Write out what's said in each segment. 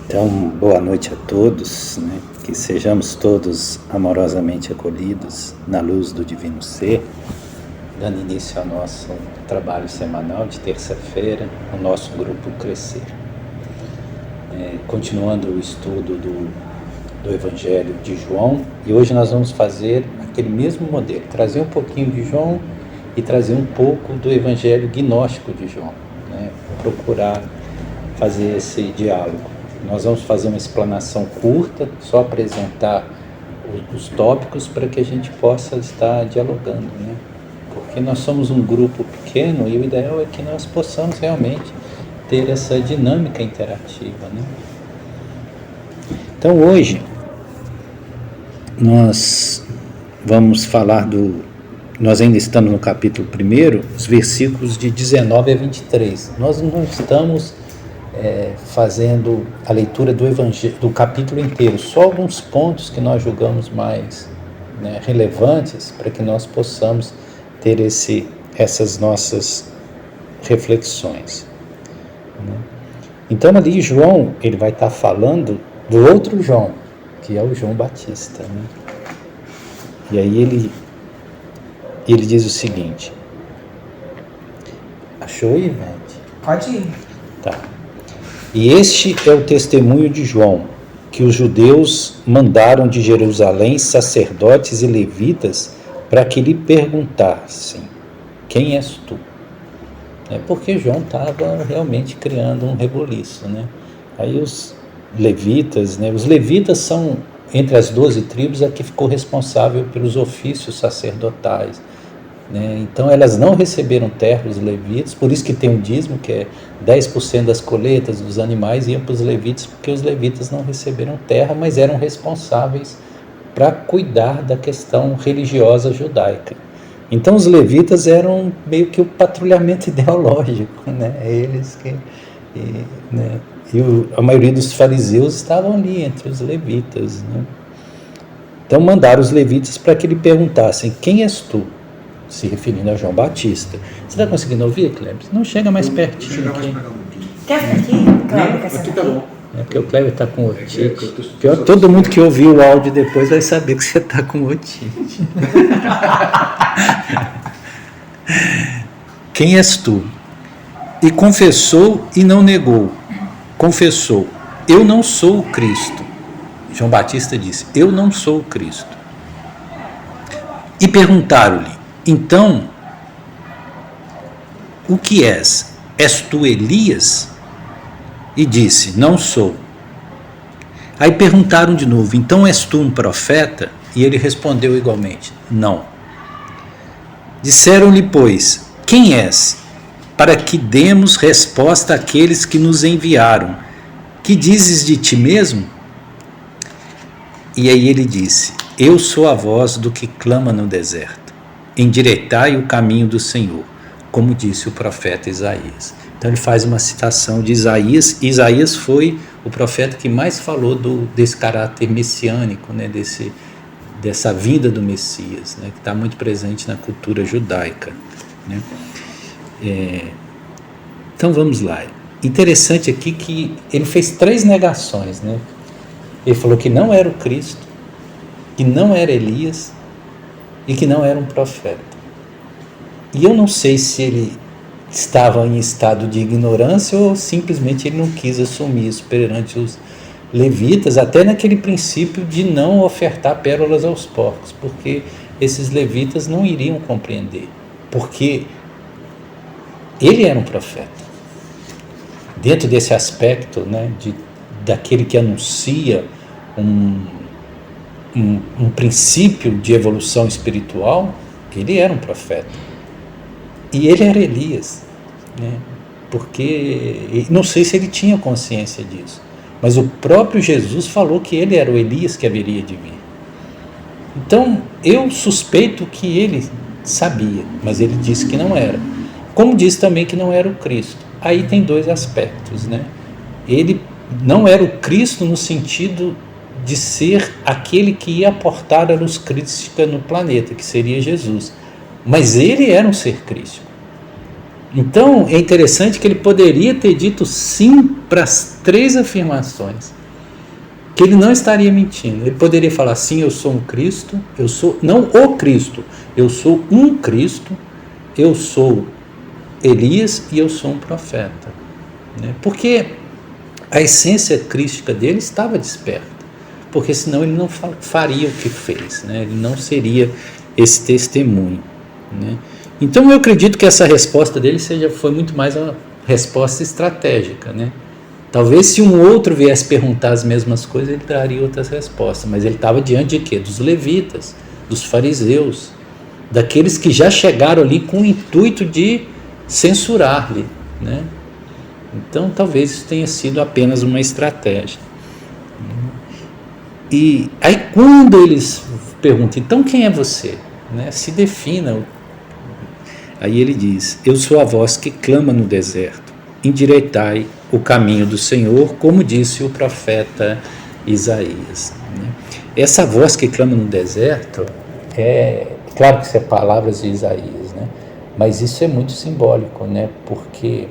Então, boa noite a todos, né? Que sejamos todos amorosamente acolhidos na luz do Divino Ser, dando início ao nosso trabalho semanal de terça-feira, o nosso grupo Crescer. Continuando o estudo do Evangelho de João, e hoje nós vamos fazer aquele mesmo modelo, trazer um pouquinho de João e trazer um pouco do Evangelho gnóstico de João, né? Procurar fazer esse diálogo. Nós vamos fazer uma explanação curta, só apresentar os tópicos para que a gente possa estar dialogando, né? Porque nós somos um grupo pequeno e o ideal é que nós possamos realmente ter essa dinâmica interativa, né? Então hoje nós vamos falar nós ainda estamos no capítulo 1, os versículos de 19 a 23. Nós não estamos fazendo a leitura do Evangelho, do capítulo inteiro, só alguns pontos que nós julgamos mais, né, relevantes para que nós possamos ter essas nossas reflexões, né? Então ali João, ele vai estar falando do outro João, que é o João Batista, né? E aí ele diz o seguinte, achou aí, Ivete? Pode ir. Tá. E este é o testemunho de João, que os judeus mandaram de Jerusalém sacerdotes e levitas para que lhe perguntassem, quem és tu? Porque João estava realmente criando um rebuliço, né? Aí os levitas, né? Os levitas são, entre as 12 tribos, a que ficou responsável pelos ofícios sacerdotais, né? Então elas não receberam terra, os levitas, por isso que tem um dízimo, que é 10% das coletas dos animais iam para os levitas, porque os levitas não receberam terra, mas eram responsáveis para cuidar da questão religiosa judaica. Então os levitas eram meio que o patrulhamento ideológico, né? Eles que... né? A maioria dos fariseus estavam ali entre os levitas, né? Então mandaram os levitas para que lhe perguntassem, quem és tu? Se referindo a João Batista. Você está conseguindo ouvir, Kleber? Não chega mais pertinho. Chega aqui. mais pra cá um pouquinho. Quer ficar aqui? Kleber, quer Aqui tá bom. Porque o Kleber está com otite. Todo mundo que ouviu o áudio depois vai saber que você está com otite. Quem és tu? E confessou e não negou. Confessou, eu não sou o Cristo. João Batista disse, eu não sou o Cristo. E perguntaram-lhe, então, o que és? És tu Elias? E disse, não sou. Aí perguntaram de novo, então és tu um profeta? E ele respondeu igualmente, não. Disseram-lhe, pois, quem és? Para que demos resposta àqueles que nos enviaram. Que dizes de ti mesmo? E aí ele disse, eu sou a voz do que clama no deserto. Endireitai o caminho do Senhor, como disse o profeta Isaías. Então ele faz uma citação de Isaías. Isaías foi o profeta que mais falou desse caráter messiânico, né? Dessa vinda do Messias, né? Que está muito presente na cultura judaica, né? Então vamos lá. Interessante aqui que ele fez 3 negações, né? Ele falou que não era o Cristo, que não era Elias e que não era um profeta. E eu não sei se ele estava em estado de ignorância ou simplesmente ele não quis assumir isso perante os levitas, até naquele princípio de não ofertar pérolas aos porcos, porque esses levitas não iriam compreender, porque ele era um profeta. Dentro desse aspecto, né, daquele que anuncia um princípio de evolução espiritual, ele era um profeta. E ele era Elias, né? Porque, não sei se ele tinha consciência disso, mas o próprio Jesus falou que ele era o Elias que haveria de vir. Então, eu suspeito que ele sabia, mas ele disse que não era. Como disse também que não era o Cristo. Aí tem 2 aspectos, né? Ele não era o Cristo no sentido de ser aquele que ia aportar a luz crística no planeta, que seria Jesus. Mas ele era um ser crístico. Então, é interessante que ele poderia ter dito sim para as 3 afirmações, que ele não estaria mentindo. Ele poderia falar, sim, eu sou um Cristo, eu sou, não o Cristo, eu sou um Cristo, eu sou Elias e eu sou um profeta. Né? Porque a essência crística dele estava desperta, porque senão ele não faria o que fez, né? Ele não seria esse testemunho. Né? Então eu acredito que essa resposta dele foi muito mais uma resposta estratégica. Né? Talvez se um outro viesse perguntar as mesmas coisas, ele daria outras respostas, mas ele estava diante de quê? Dos levitas, dos fariseus, daqueles que já chegaram ali com o intuito de censurar-lhe. Né? Então talvez isso tenha sido apenas uma estratégia. E aí quando eles perguntam, então quem é você? Né? Se defina. Aí ele diz, eu sou a voz que clama no deserto, endireitai o caminho do Senhor, como disse o profeta Isaías. Né? Essa voz que clama no deserto, claro que isso é palavras de Isaías, né? Mas isso é muito simbólico, né? Porque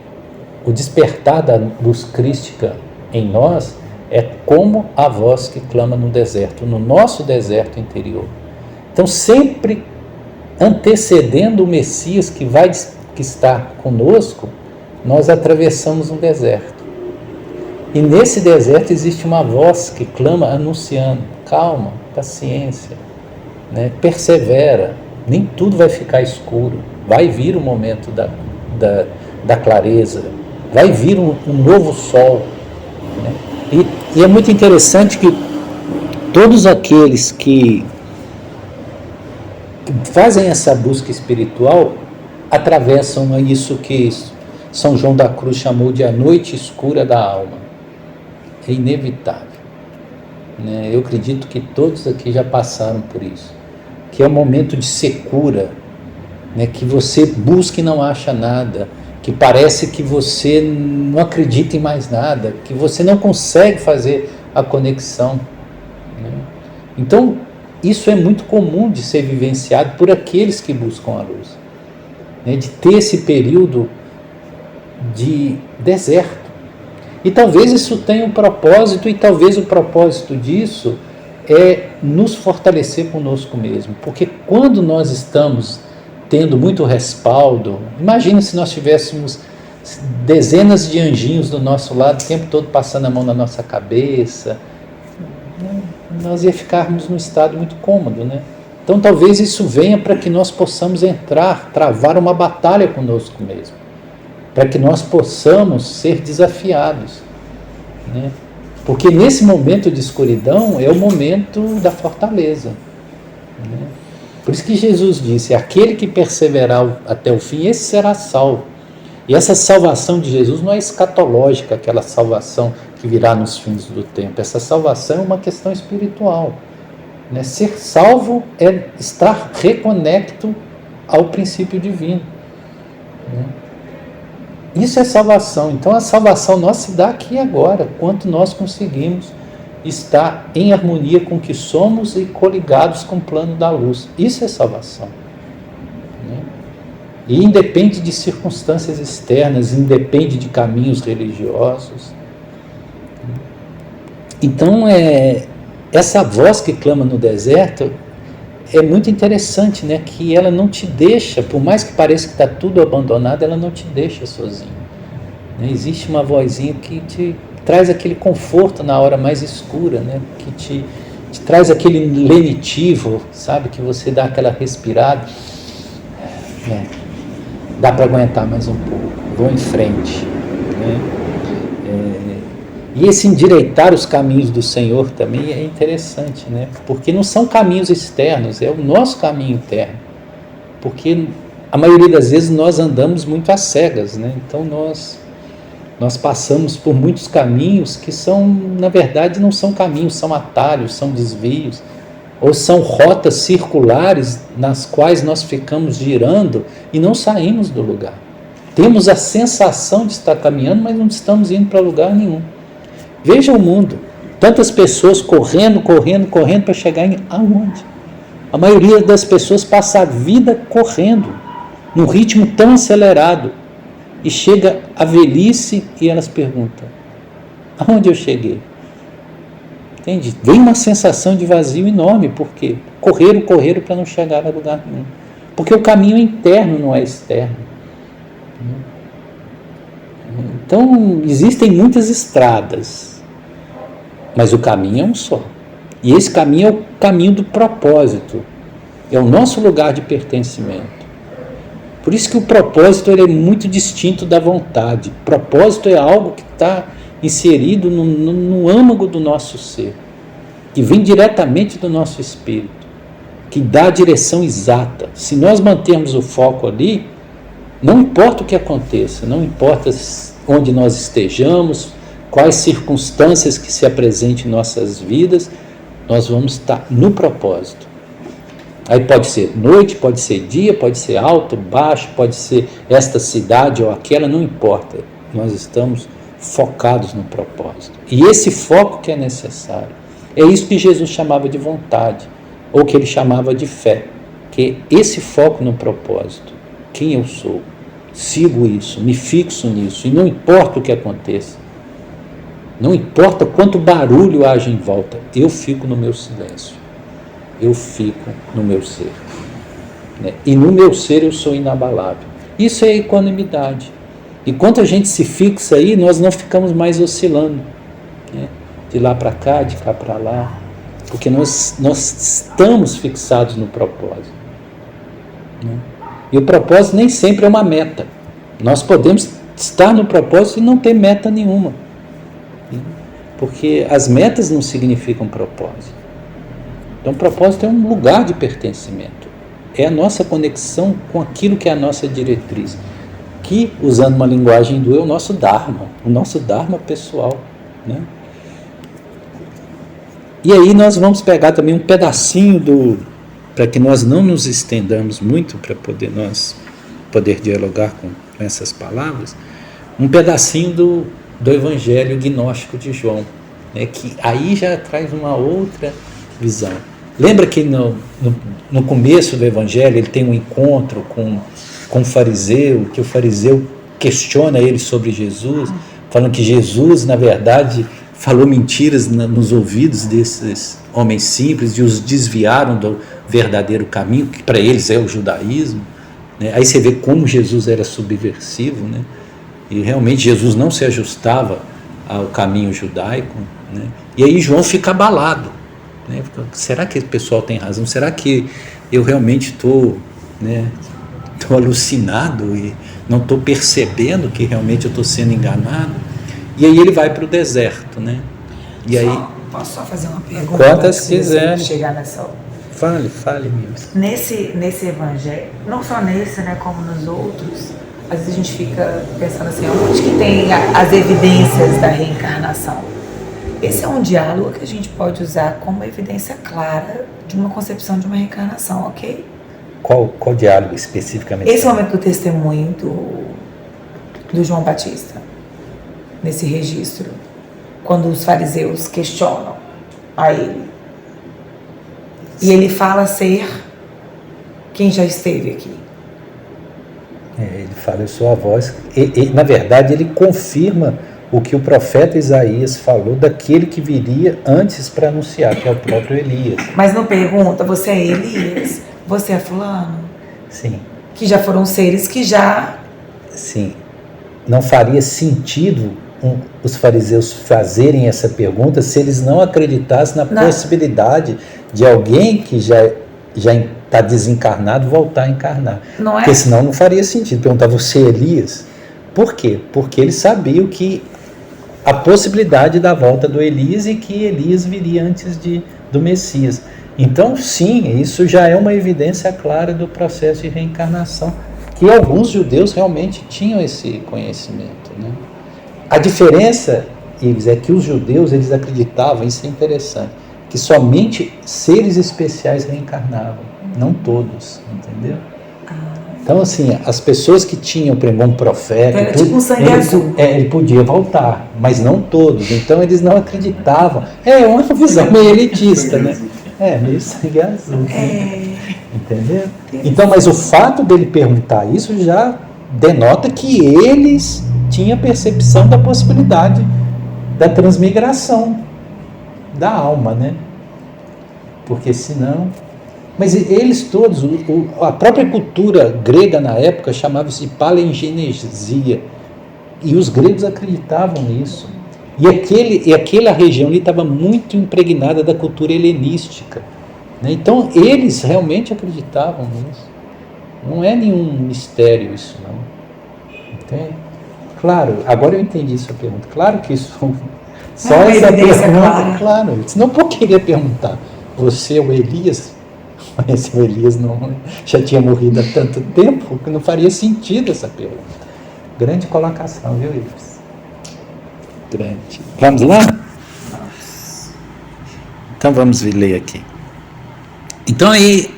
o despertar da luz crística em nós é como a voz que clama no deserto, no nosso deserto interior. Então sempre antecedendo o Messias que está conosco, nós atravessamos um deserto. E nesse deserto existe uma voz que clama anunciando, calma, paciência, né? Persevera, nem tudo vai ficar escuro, vai vir o momento da clareza, vai vir um novo sol. Né? E é muito interessante que todos aqueles que fazem essa busca espiritual atravessam isso que São João da Cruz chamou de a noite escura da alma. É inevitável. Né? Eu acredito que todos aqui já passaram por isso, que é um momento de secura, né? Que você busca e não acha nada, que parece que você não acredita em mais nada, que você não consegue fazer a conexão. Né? Então, isso é muito comum de ser vivenciado por aqueles que buscam a luz, né? De ter esse período de deserto. E talvez isso tenha um propósito, e talvez o propósito disso é nos fortalecer conosco mesmo. Porque quando nós estamos tendo muito respaldo, imagina se nós tivéssemos dezenas de anjinhos do nosso lado, o tempo todo passando a mão na nossa cabeça, nós ia ficarmos num estado muito cômodo, né? Então talvez isso venha para que nós possamos travar uma batalha conosco mesmo, para que nós possamos ser desafiados, né? Porque nesse momento de escuridão é o momento da fortaleza, né? Por isso que Jesus disse, aquele que perseverar até o fim, esse será salvo. E essa salvação de Jesus não é escatológica, aquela salvação que virá nos fins do tempo. Essa salvação é uma questão espiritual. Né? Ser salvo é estar reconecto ao princípio divino. Né? Isso é salvação. Então a salvação nossa se dá aqui e agora, quanto nós conseguimos estar em harmonia com o que somos e coligados com o plano da luz. Isso é salvação. Né? E independe de circunstâncias externas, independe de caminhos religiosos. Então, essa voz que clama no deserto é muito interessante, né? Que ela não te deixa, por mais que pareça que está tudo abandonado, ela não te deixa sozinho. Né? Existe uma vozinha que te traz aquele conforto na hora mais escura, né? Que te traz aquele lenitivo, sabe? Que você dá aquela respirada. Dá para aguentar mais um pouco, vou em frente. Né? E esse endireitar os caminhos do Senhor também é interessante, né? Porque não são caminhos externos, é o nosso caminho interno. Porque a maioria das vezes nós andamos muito às cegas, né? Então nós passamos por muitos caminhos que são, na verdade, não são caminhos, são atalhos, são desvios, ou são rotas circulares nas quais nós ficamos girando e não saímos do lugar. Temos a sensação de estar caminhando, mas não estamos indo para lugar nenhum. Veja o mundo, tantas pessoas correndo para chegar em aonde? A maioria das pessoas passa a vida correndo, num ritmo tão acelerado, E chega a velhice e elas perguntam: aonde eu cheguei? Entende? Vem uma sensação de vazio enorme, porque correram para não chegar a lugar nenhum. Porque o caminho é interno, não é externo. Então, existem muitas estradas, mas o caminho é um só. E esse caminho é o caminho do propósito. É o nosso lugar de pertencimento. Por isso que o propósito ele é muito distinto da vontade. Propósito é algo que está inserido no âmago do nosso ser, que vem diretamente do nosso espírito, que dá a direção exata. Se nós mantermos o foco ali, não importa o que aconteça, não importa onde nós estejamos, quais circunstâncias que se apresentem em nossas vidas, nós vamos estar no propósito. Aí pode ser noite, pode ser dia, pode ser alto, baixo, pode ser esta cidade ou aquela, não importa. Nós estamos focados no propósito. E esse foco que é necessário. É isso que Jesus chamava de vontade, ou que ele chamava de fé. Que é esse foco no propósito. Quem eu sou? Sigo isso, me fixo nisso, e não importa o que aconteça. Não importa quanto barulho haja em volta, eu fico no meu silêncio. Eu fico no meu ser. E no meu ser eu sou inabalável. Isso é equanimidade. E quando a gente se fixa aí, nós não ficamos mais oscilando, de lá para cá, de cá para lá, porque nós estamos fixados no propósito. E o propósito nem sempre é uma meta. Nós podemos estar no propósito e não ter meta nenhuma, porque as metas não significam propósito. Então, propósito é um lugar de pertencimento. É a nossa conexão com aquilo que é a nossa diretriz. Que, usando uma linguagem hindu, é o nosso Dharma pessoal. E aí nós vamos pegar também um pedacinho para que nós não nos estendamos muito, para poder dialogar com essas palavras, um pedacinho do Evangelho gnóstico de João, que aí já traz uma outra visão. Lembra que no começo do Evangelho ele tem um encontro com o fariseu, que o fariseu questiona ele sobre Jesus, falando que Jesus, na verdade, falou mentiras nos ouvidos desses homens simples e os desviaram do verdadeiro caminho, que para eles é o judaísmo. Aí você vê como Jesus era subversivo, e realmente Jesus não se ajustava ao caminho judaico. E aí João fica abalado. Será que esse pessoal tem razão? Será que eu realmente estou alucinado e não estou percebendo que realmente eu estou sendo enganado? E aí ele vai para o deserto. E aí, posso só fazer uma pergunta? Quantas quiserem. Chegar nessa... Fale mesmo. Nesse evangelho, não só nesse, como nos outros, às vezes a gente fica pensando assim, onde que tem as evidências da reencarnação? Esse é um diálogo que a gente pode usar como evidência clara de uma concepção de uma reencarnação, ok? Qual diálogo especificamente? Esse momento do testemunho do João Batista, nesse registro, quando os fariseus questionam a ele. E ele fala ser quem já esteve aqui. Ele fala, eu sou a voz. Na verdade, ele confirma o que o profeta Isaías falou daquele que viria antes para anunciar, que é o próprio Elias. Mas não pergunta, você é Elias? Você é fulano? Sim. Que já foram seres que já... Sim. Não faria sentido os fariseus fazerem essa pergunta se eles não acreditassem na possibilidade de alguém que já está desencarnado voltar a encarnar. Não é? Porque senão não faria sentido. Perguntar, você é Elias? Por quê? Porque eles sabiam que a possibilidade da volta do Elias e que Elias viria antes do Messias. Então, sim, isso já é uma evidência clara do processo de reencarnação, que alguns judeus realmente tinham esse conhecimento. A diferença, Ives, é que os judeus eles acreditavam, isso é interessante, que somente seres especiais reencarnavam, não todos, entendeu? Então, assim, as pessoas que tinham, por exemplo, um profeta, era tipo um sangue azul. Ele podia voltar, mas não todos. Então, eles não acreditavam. É uma visão meio elitista, meio sangue azul. Entendeu? Então, mas o fato dele perguntar isso já denota que eles tinham percepção da possibilidade da transmigração da alma, né? Porque senão... Mas eles todos, a própria cultura grega na época chamava-se de palingenesia, e os gregos acreditavam nisso. E aquela região ali estava muito impregnada da cultura helenística, né? Então eles realmente acreditavam nisso. Não é nenhum mistério isso, não. Entende? Claro, agora eu entendi sua pergunta. Claro que isso... Só essa pergunta, claro. Senão por que queria perguntar? Você é o Elias? Mas o Elias não, já tinha morrido há tanto tempo que não faria sentido essa pergunta. Grande colocação, viu, Elias? Grande. Vamos lá? Então vamos ler aqui. Então aí,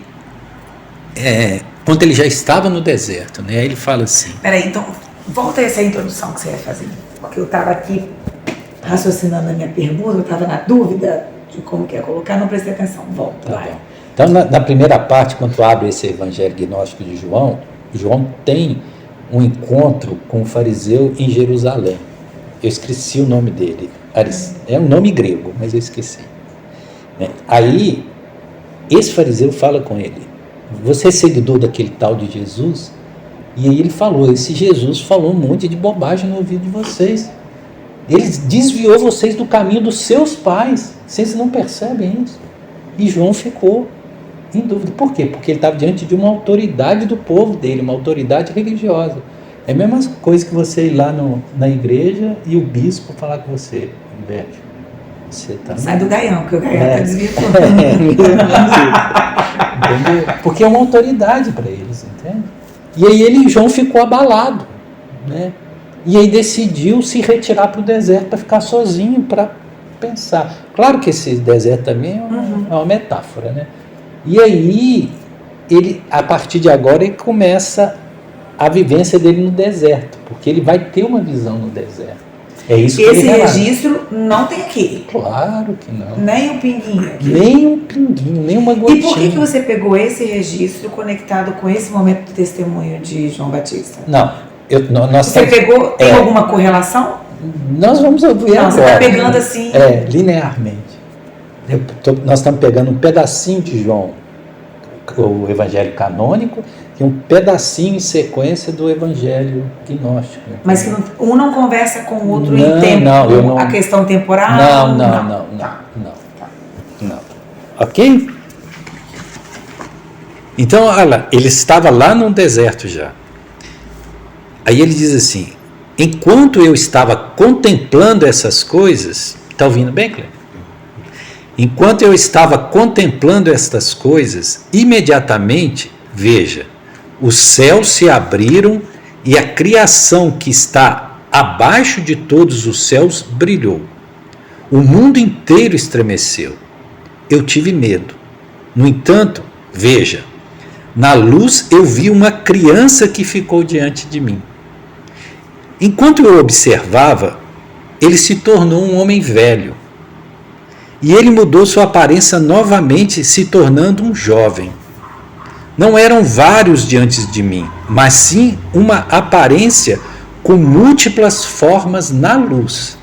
quando ele já estava no deserto, né? Aí ele fala assim... Peraí, então, volta a essa introdução que você ia fazer. Porque eu estava aqui raciocinando a minha pergunta, eu estava na dúvida de como que ia colocar, não prestei atenção. Volta, vai. Então, na primeira parte, quando abre esse evangelho gnóstico de João, João tem um encontro com o fariseu em Jerusalém. Eu esqueci o nome dele. É um nome grego, mas eu esqueci. Aí, esse fariseu fala com ele: você é seguidor daquele tal de Jesus? E aí ele falou: esse Jesus falou um monte de bobagem no ouvido de vocês. Ele desviou vocês do caminho dos seus pais. Vocês não percebem isso? E João ficou em dúvida. Por quê? Porque ele estava diante de uma autoridade do povo dele, uma autoridade religiosa. É a mesma coisa que você ir lá na igreja e o bispo falar com você: Humberto, você tá... Sai do gaião, porque o gaião está desvirtuando. Entendeu? Porque é uma autoridade para eles, entende? E aí João ficou abalado, né? E aí decidiu se retirar para o deserto para ficar sozinho, para pensar. Claro que esse deserto também é uma metáfora, né? E aí, a partir de agora, ele começa a vivência dele no deserto, porque ele vai ter uma visão no deserto. É isso que esse registro não tem aqui. Claro que não. Nem um pinguinho aqui. Nem um pinguinho, nem uma gotinha. E por que você pegou esse registro conectado com esse momento do testemunho de João Batista? Não. Você pegou, tem alguma correlação? Nós vamos ouvir agora. Você está pegando assim... linearmente. Nós estamos pegando um pedacinho de João, o evangelho canônico, e um pedacinho em sequência do evangelho gnóstico. Mas que um não conversa com o outro em tempo? Não. A questão temporal? Não. Ok? Então, olha lá, ele estava lá no deserto já. Aí ele diz assim: enquanto eu estava contemplando essas coisas... Está ouvindo bem, Cleber? Enquanto eu estava contemplando estas coisas, imediatamente, veja, os céus se abriram e a criação que está abaixo de todos os céus brilhou. O mundo inteiro estremeceu. Eu tive medo. No entanto, veja, na luz eu vi uma criança que ficou diante de mim. Enquanto eu observava, ele se tornou um homem velho. E ele mudou sua aparência novamente, se tornando um jovem. Não eram vários diante de mim, mas sim uma aparência com múltiplas formas na luz.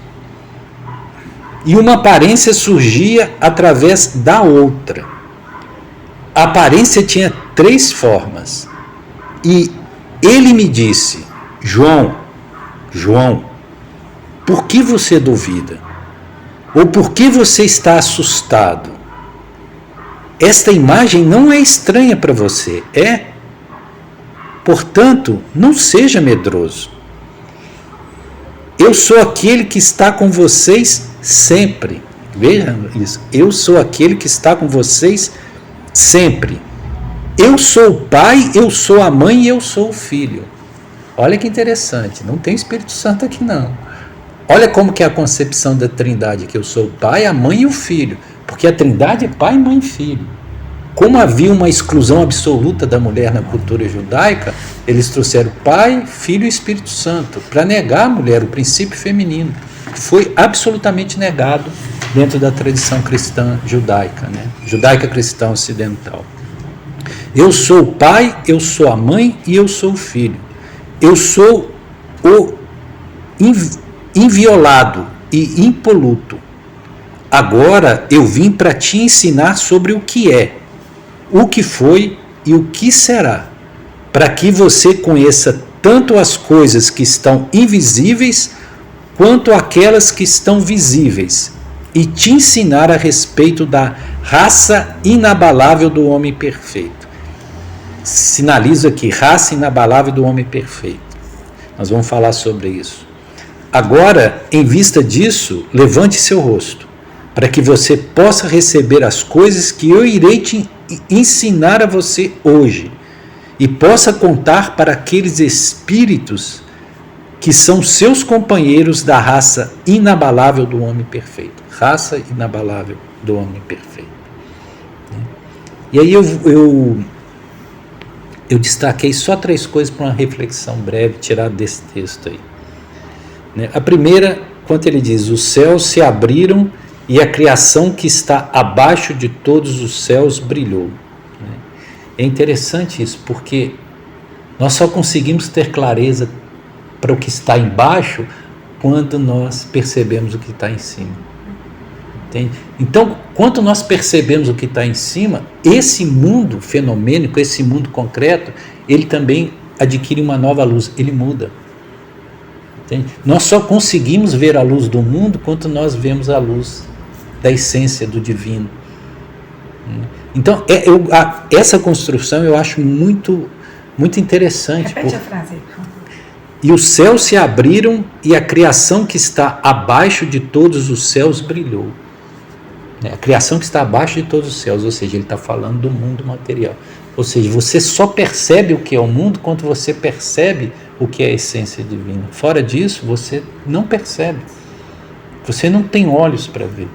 E uma aparência surgia através da outra. A aparência tinha 3 formas. E ele me disse: João, por que você duvida? Ou por que você está assustado? Esta imagem não é estranha para você, é? Portanto, não seja medroso. Eu sou aquele que está com vocês sempre. Veja isso. Eu sou aquele que está com vocês sempre. Eu sou o pai, eu sou a mãe e eu sou o filho. Olha que interessante, não tem Espírito Santo aqui não. Olha como que é a concepção da Trindade, que eu sou o pai, a mãe e o filho. Porque a Trindade é pai, mãe e filho. Como havia uma exclusão absoluta da mulher na cultura judaica, eles trouxeram pai, filho e Espírito Santo, para negar a mulher, o princípio feminino, que foi absolutamente negado dentro da tradição cristã judaica, né? Judaica cristã ocidental. Eu sou o pai, eu sou a mãe e eu sou o filho. eu sou o inviolado e impoluto. Agora eu vim para te ensinar sobre o que é, o que foi e o que será, para que você conheça tanto as coisas que estão invisíveis quanto aquelas que estão visíveis, e te ensinar a respeito da raça inabalável do homem perfeito. Sinalizo aqui, raça inabalável do homem perfeito. Nós vamos falar sobre isso. Agora, em vista disso, levante seu rosto, para que você possa receber as coisas que eu irei te ensinar a você hoje, e possa contar para aqueles espíritos que são seus companheiros da raça inabalável do homem perfeito. Raça inabalável do homem perfeito. E aí eu destaquei só 3 coisas para uma reflexão breve tirada desse texto aí. A primeira, quando ele diz, os céus se abriram e a criação que está abaixo de todos os céus brilhou. É interessante isso, porque nós só conseguimos ter clareza para o que está embaixo quando nós percebemos o que está em cima. Entende? Então, quando nós percebemos o que está em cima, esse mundo fenomênico, esse mundo concreto, ele também adquire uma nova luz, ele muda. Entende? Nós só conseguimos ver a luz do mundo quando nós vemos a luz da essência do divino. Então, essa construção eu acho muito, muito interessante. Repete a frase aí, por favor. E os céus se abriram e a criação que está abaixo de todos os céus brilhou. A criação que está abaixo de todos os céus, ou seja, ele está falando do mundo material. Ou seja, você só percebe o que é o mundo quando você percebe o que é a essência divina. Fora disso, você não percebe. Você não tem olhos para ver.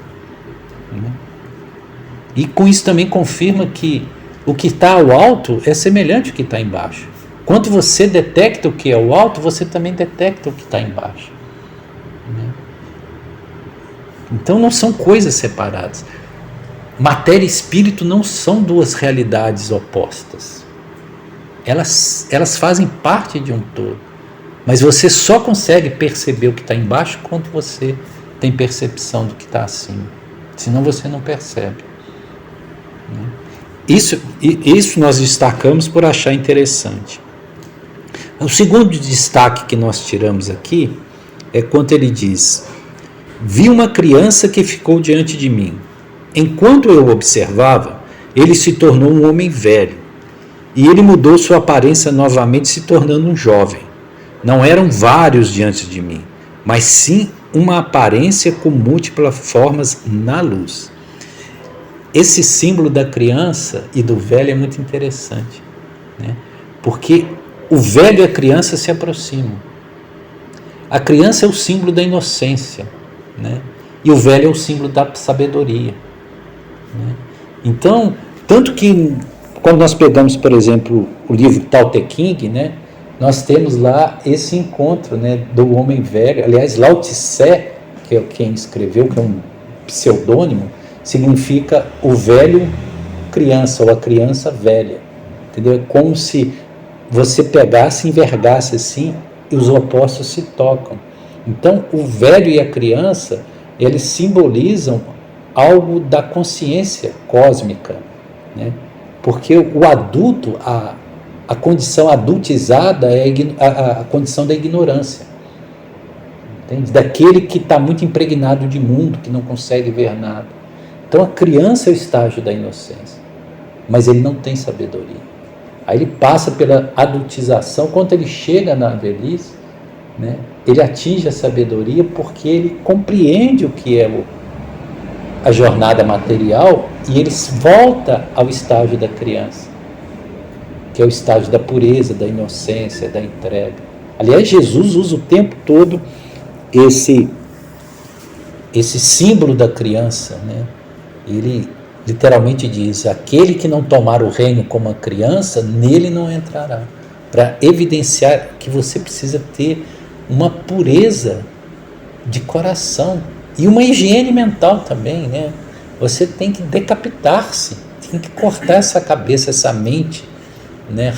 E com isso também confirma que o que está ao alto é semelhante ao que está embaixo. Quando você detecta o que é o alto, você também detecta o que está embaixo. Então não são coisas separadas. Matéria e espírito não são 2 realidades opostas. Elas fazem parte de um todo. Mas você só consegue perceber o que está embaixo quando você tem percepção do que está acima. Senão você não percebe. Isso nós destacamos por achar interessante. O segundo destaque que nós tiramos aqui é quando ele diz: vi uma criança que ficou diante de mim. Enquanto eu observava, ele se tornou um homem velho, e ele mudou sua aparência novamente, se tornando um jovem. Não eram vários diante de mim, mas sim uma aparência com múltiplas formas na luz. Esse símbolo da criança e do velho é muito interessante, porque o velho e a criança se aproximam. A criança é o símbolo da inocência, e o velho é o símbolo da sabedoria. Então, tanto que quando nós pegamos, por exemplo, o livro Tao Te Ching, nós temos lá esse encontro do homem velho. Aliás, Lao Tse, que é quem escreveu, que é um pseudônimo, significa o velho criança, ou a criança velha. Entendeu? É como se você pegasse e envergasse assim, e os opostos se tocam. Então, o velho e a criança, eles simbolizam algo da consciência cósmica, porque o adulto, a condição adultizada é a condição da ignorância, entende? Daquele que está muito impregnado de mundo, que não consegue ver nada. Então a criança é o estágio da inocência, mas ele não tem sabedoria. Aí ele passa pela adultização. Quando ele chega na velhice, ele atinge a sabedoria porque ele compreende o que é a jornada material, e ele volta ao estágio da criança, que é o estágio da pureza, da inocência, da entrega. Aliás, Jesus usa o tempo todo esse símbolo da criança, Ele literalmente diz: aquele que não tomar o reino como a criança, nele não entrará, para evidenciar que você precisa ter uma pureza de coração e uma higiene mental também, Você tem que decapitar-se, tem que cortar essa cabeça, essa mente,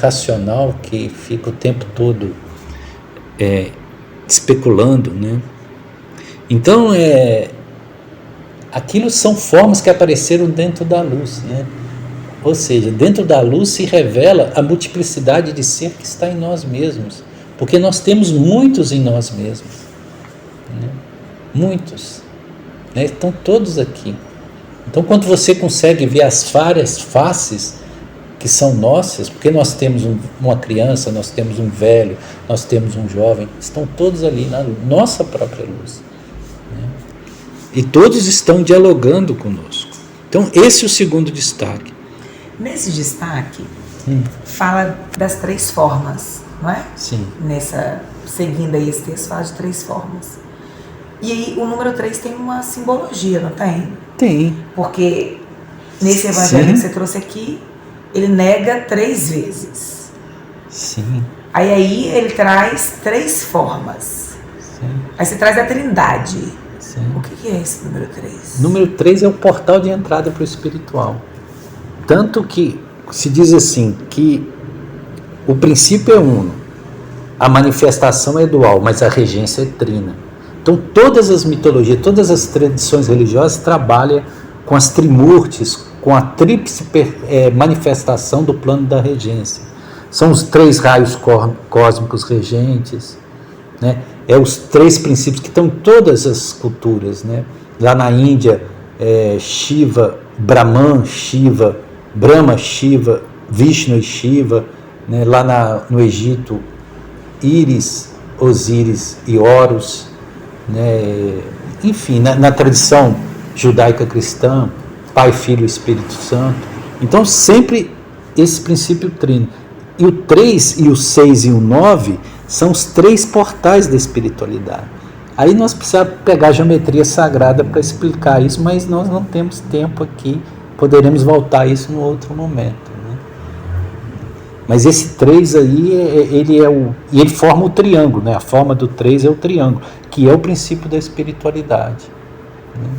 racional, que fica o tempo todo especulando, né? Então, aquilo são formas que apareceram dentro da luz, né? Ou seja, dentro da luz se revela a multiplicidade de ser que está em nós mesmos, porque nós temos muitos em nós mesmos, né? Muitos, né? Estão todos aqui. Então, quando você consegue ver as várias faces que são nossas, porque nós temos uma criança, nós temos um velho, nós temos um jovem, estão todos ali na nossa própria luz, né? E todos estão dialogando conosco. Então, esse é o segundo destaque. Nesse destaque, fala das 3 formas, não é? Sim. Seguindo aí esse texto, fala de 3 formas. E aí, o número 3 tem uma simbologia, não tem? Tem. Porque nesse evangelho que você trouxe aqui, ele nega 3 vezes. Sim. Aí ele traz 3 formas. Sim. Aí você traz a Trindade. Sim. O que é esse número 3? Número 3 é o portal de entrada para o espiritual. Tanto que se diz assim, que o princípio é uno, a manifestação é dual, mas a regência é trina. Então todas as mitologias, todas as tradições religiosas trabalham com as trimurtis, com a tríplice manifestação do plano da regência. São os 3 raios cósmicos regentes, né? Os 3 princípios que estão em todas as culturas, né? Lá na Índia, Shiva, Brahman, Shiva, Brahma, Shiva, Vishnu e Shiva, né? Lá no Egito, Íris, Osíris e Horus, né? Enfim, na tradição judaica cristã, Pai, Filho e Espírito Santo. Então sempre esse princípio trino. E o 3 e o 6 e o 9 são os 3 portais da espiritualidade. Aí nós precisamos pegar a geometria sagrada para explicar isso, mas nós não temos tempo aqui, poderemos voltar a isso no outro momento, né? Mas esse 3 aí, ele forma o triângulo, né? A forma do 3 é o triângulo, que é o princípio da espiritualidade, né?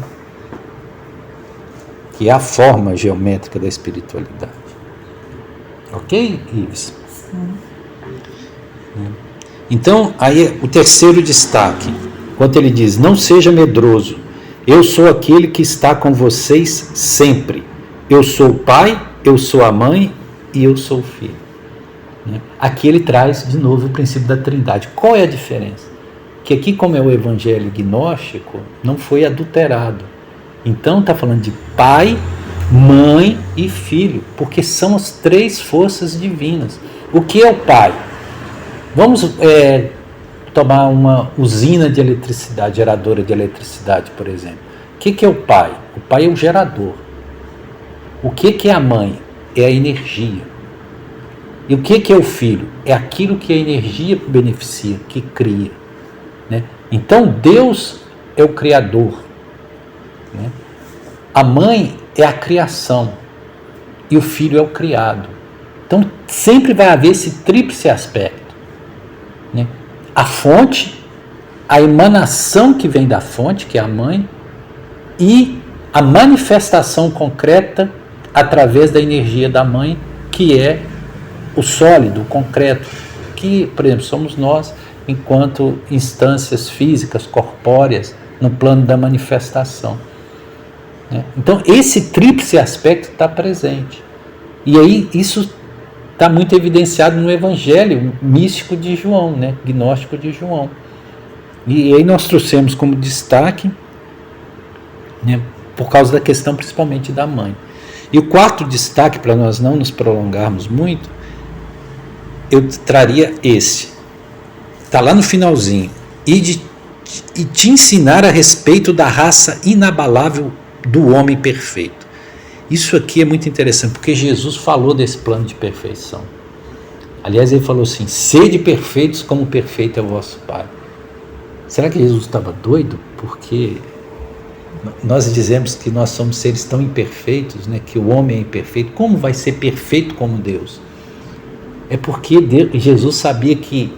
Que é a forma geométrica da espiritualidade. Ok, Ives? Sim. Então, aí o terceiro destaque, quando ele diz, não seja medroso, eu sou aquele que está com vocês sempre. Eu sou o pai, eu sou a mãe e eu sou o filho. Aqui ele traz de novo o princípio da trindade. Qual é a diferença? Que aqui, como é o evangelho gnóstico, não foi adulterado. Então está falando de pai, mãe e filho, porque são as 3 forças divinas. O que é o pai? Vamos tomar uma usina de eletricidade, geradora de eletricidade, por exemplo. O que é o pai? O pai é o gerador. O que é a mãe? É a energia. E o que é o filho? É aquilo que a energia beneficia, que cria, né? Então Deus é o criador, né? A mãe é a criação e o filho é o criado. Então sempre vai haver esse tríplice aspecto, né? A fonte, a emanação que vem da fonte, que é a mãe, e a manifestação concreta através da energia da mãe, que é o sólido, o concreto, que, por exemplo, somos nós, enquanto instâncias físicas, corpóreas, no plano da manifestação, né? Então, esse tríplice aspecto está presente. E aí, isso está muito evidenciado no Evangelho místico de João, né? Gnóstico de João. E aí nós trouxemos como destaque, né, por causa da questão principalmente da mãe. E o quarto destaque, para nós não nos prolongarmos muito, eu traria esse. Está lá no finalzinho. E te ensinar a respeito da raça inabalável do homem perfeito. Isso aqui é muito interessante, porque Jesus falou desse plano de perfeição. Aliás, ele falou assim, sede perfeitos como perfeito é o vosso Pai. Será que Jesus estava doido? Porque nós dizemos que nós somos seres tão imperfeitos, né, que o homem é imperfeito. Como vai ser perfeito como Deus? É porque Jesus sabia que,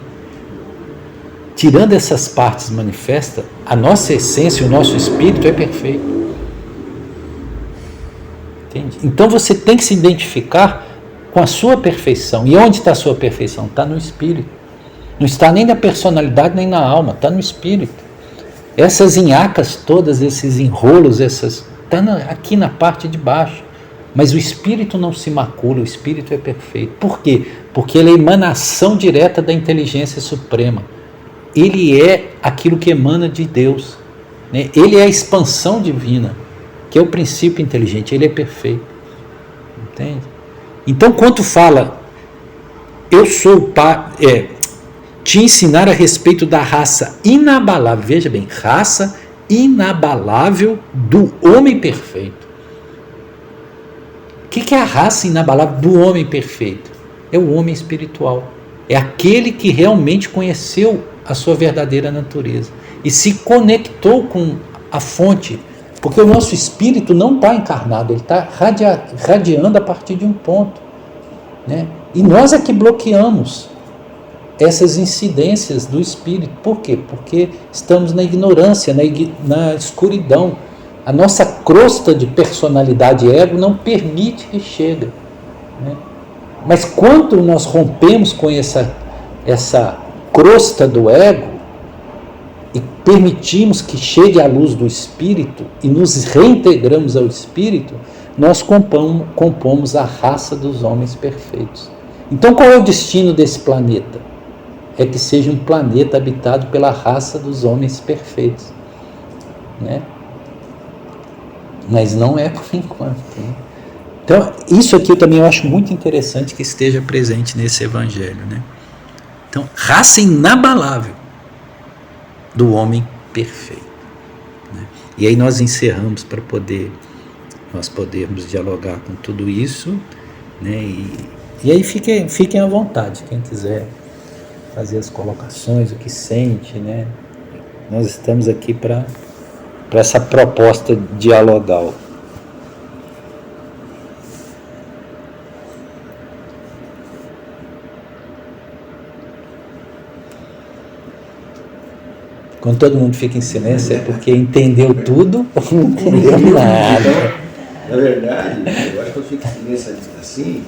tirando essas partes manifestas, a nossa essência, o nosso espírito é perfeito. Entende? Então você tem que se identificar com a sua perfeição. E onde está a sua perfeição? Está no espírito. Não está nem na personalidade, nem na alma, está no espírito. Essas nhacas todas, esses enrolos, está aqui na parte de baixo. Mas o espírito não se macula, o espírito é perfeito. Por quê? Porque ele é a emanação direta da inteligência suprema. Ele é aquilo que emana de Deus, né? Ele é a expansão divina, que é o princípio inteligente, ele é perfeito. Entende? Então, quando fala, eu sou te ensinar a respeito da raça inabalável, veja bem, raça inabalável do homem perfeito. O que é a raça inabalável do homem perfeito? É o homem espiritual. É aquele que realmente conheceu a sua verdadeira natureza e se conectou com a fonte, porque o nosso espírito não está encarnado, ele está radiando a partir de um ponto, né? E nós é que bloqueamos essas incidências do espírito. Por quê? Porque estamos na ignorância, na escuridão. A nossa crosta de personalidade ego não permite que chegue, né? Mas quando nós rompemos com essa crosta do ego e permitimos que chegue a luz do espírito e nos reintegramos ao espírito, nós compomos a raça dos homens perfeitos. Então, qual é o destino desse planeta? É que seja um planeta habitado pela raça dos homens perfeitos, né? Mas não é por enquanto, né? Então, isso aqui também eu acho muito interessante que esteja presente nesse evangelho, né? Então, raça inabalável do homem perfeito, né? E aí nós encerramos para nós podermos dialogar com tudo isso, né? E aí fiquem à vontade, quem quiser fazer as colocações, o que sente, né? Nós estamos aqui para essa proposta dialogal. Quando todo mundo fica em silêncio é porque entendeu tudo ou não entendeu nada. Na verdade, eu acho que eu fico em silêncio assim,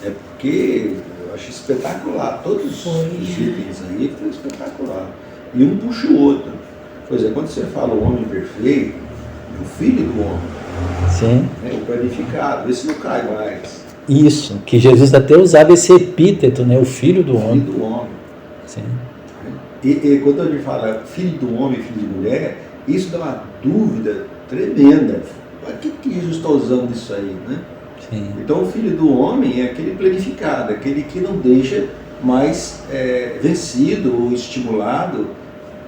é porque eu acho espetacular. Todos os itens aí foram espetacular. E um puxa o outro. Por exemplo, quando você fala o homem perfeito, o filho do homem, sim, né, o planificado, esse não cai mais. Isso, que Jesus até usava esse epíteto, né, o filho do homem. Filho do homem. Sim. E quando ele fala filho do homem, filho de mulher, isso dá uma dúvida tremenda. Para que Jesus está usando isso aí, né? Sim. Então o filho do homem é aquele planificado, aquele que não deixa mais vencido ou estimulado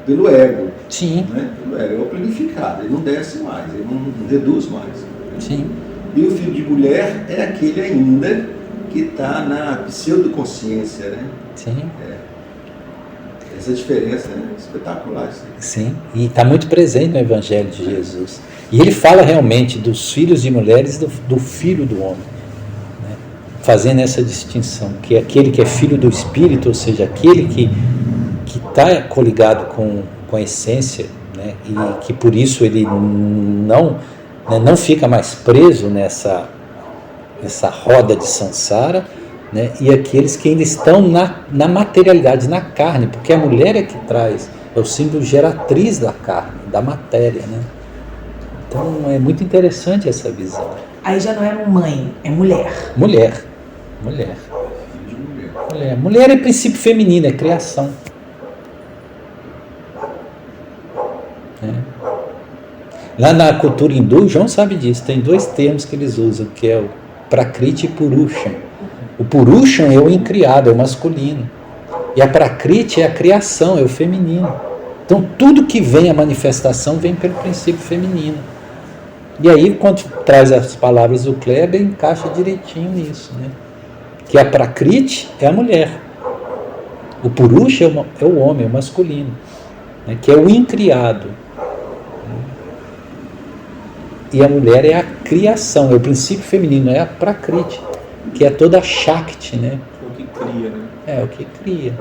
pelo ego. Sim. Né? Pelo ego, é o planificado, ele não desce mais, ele não reduz mais. Né? Sim. E o filho de mulher é aquele ainda que está na pseudoconsciência, né? Sim. Essa diferença é espetacular. Sim, e está muito presente no Evangelho de Jesus. E ele fala realmente dos filhos de mulheres do filho do homem, né? Fazendo essa distinção, que é aquele que é filho do Espírito, ou seja, aquele que está coligado com a essência, né? E que por isso ele não fica mais preso nessa roda de samsara, né? E aqueles que ainda estão na materialidade, na carne, porque a mulher é que traz, é o símbolo geratriz da carne, da matéria, né? Então é muito interessante essa visão. Aí já não é mãe, é mulher. Mulher. Mulher é princípio feminino, é criação. Lá na cultura hindu, João sabe disso, tem dois termos que eles usam, que é o Prakriti e Purusha. O Purusha é o incriado, é o masculino. E a Prakriti é a criação, é o feminino. Então tudo que vem à manifestação vem pelo princípio feminino. E aí, quando traz as palavras do Kleber, encaixa direitinho nisso, né? Que a Prakriti é a mulher. O Purusha é o homem, é o masculino, né? Que é o incriado. E a mulher é a criação, é o princípio feminino, é a Prakriti, que é toda a Shakti, né? O que cria, né? É, o que cria.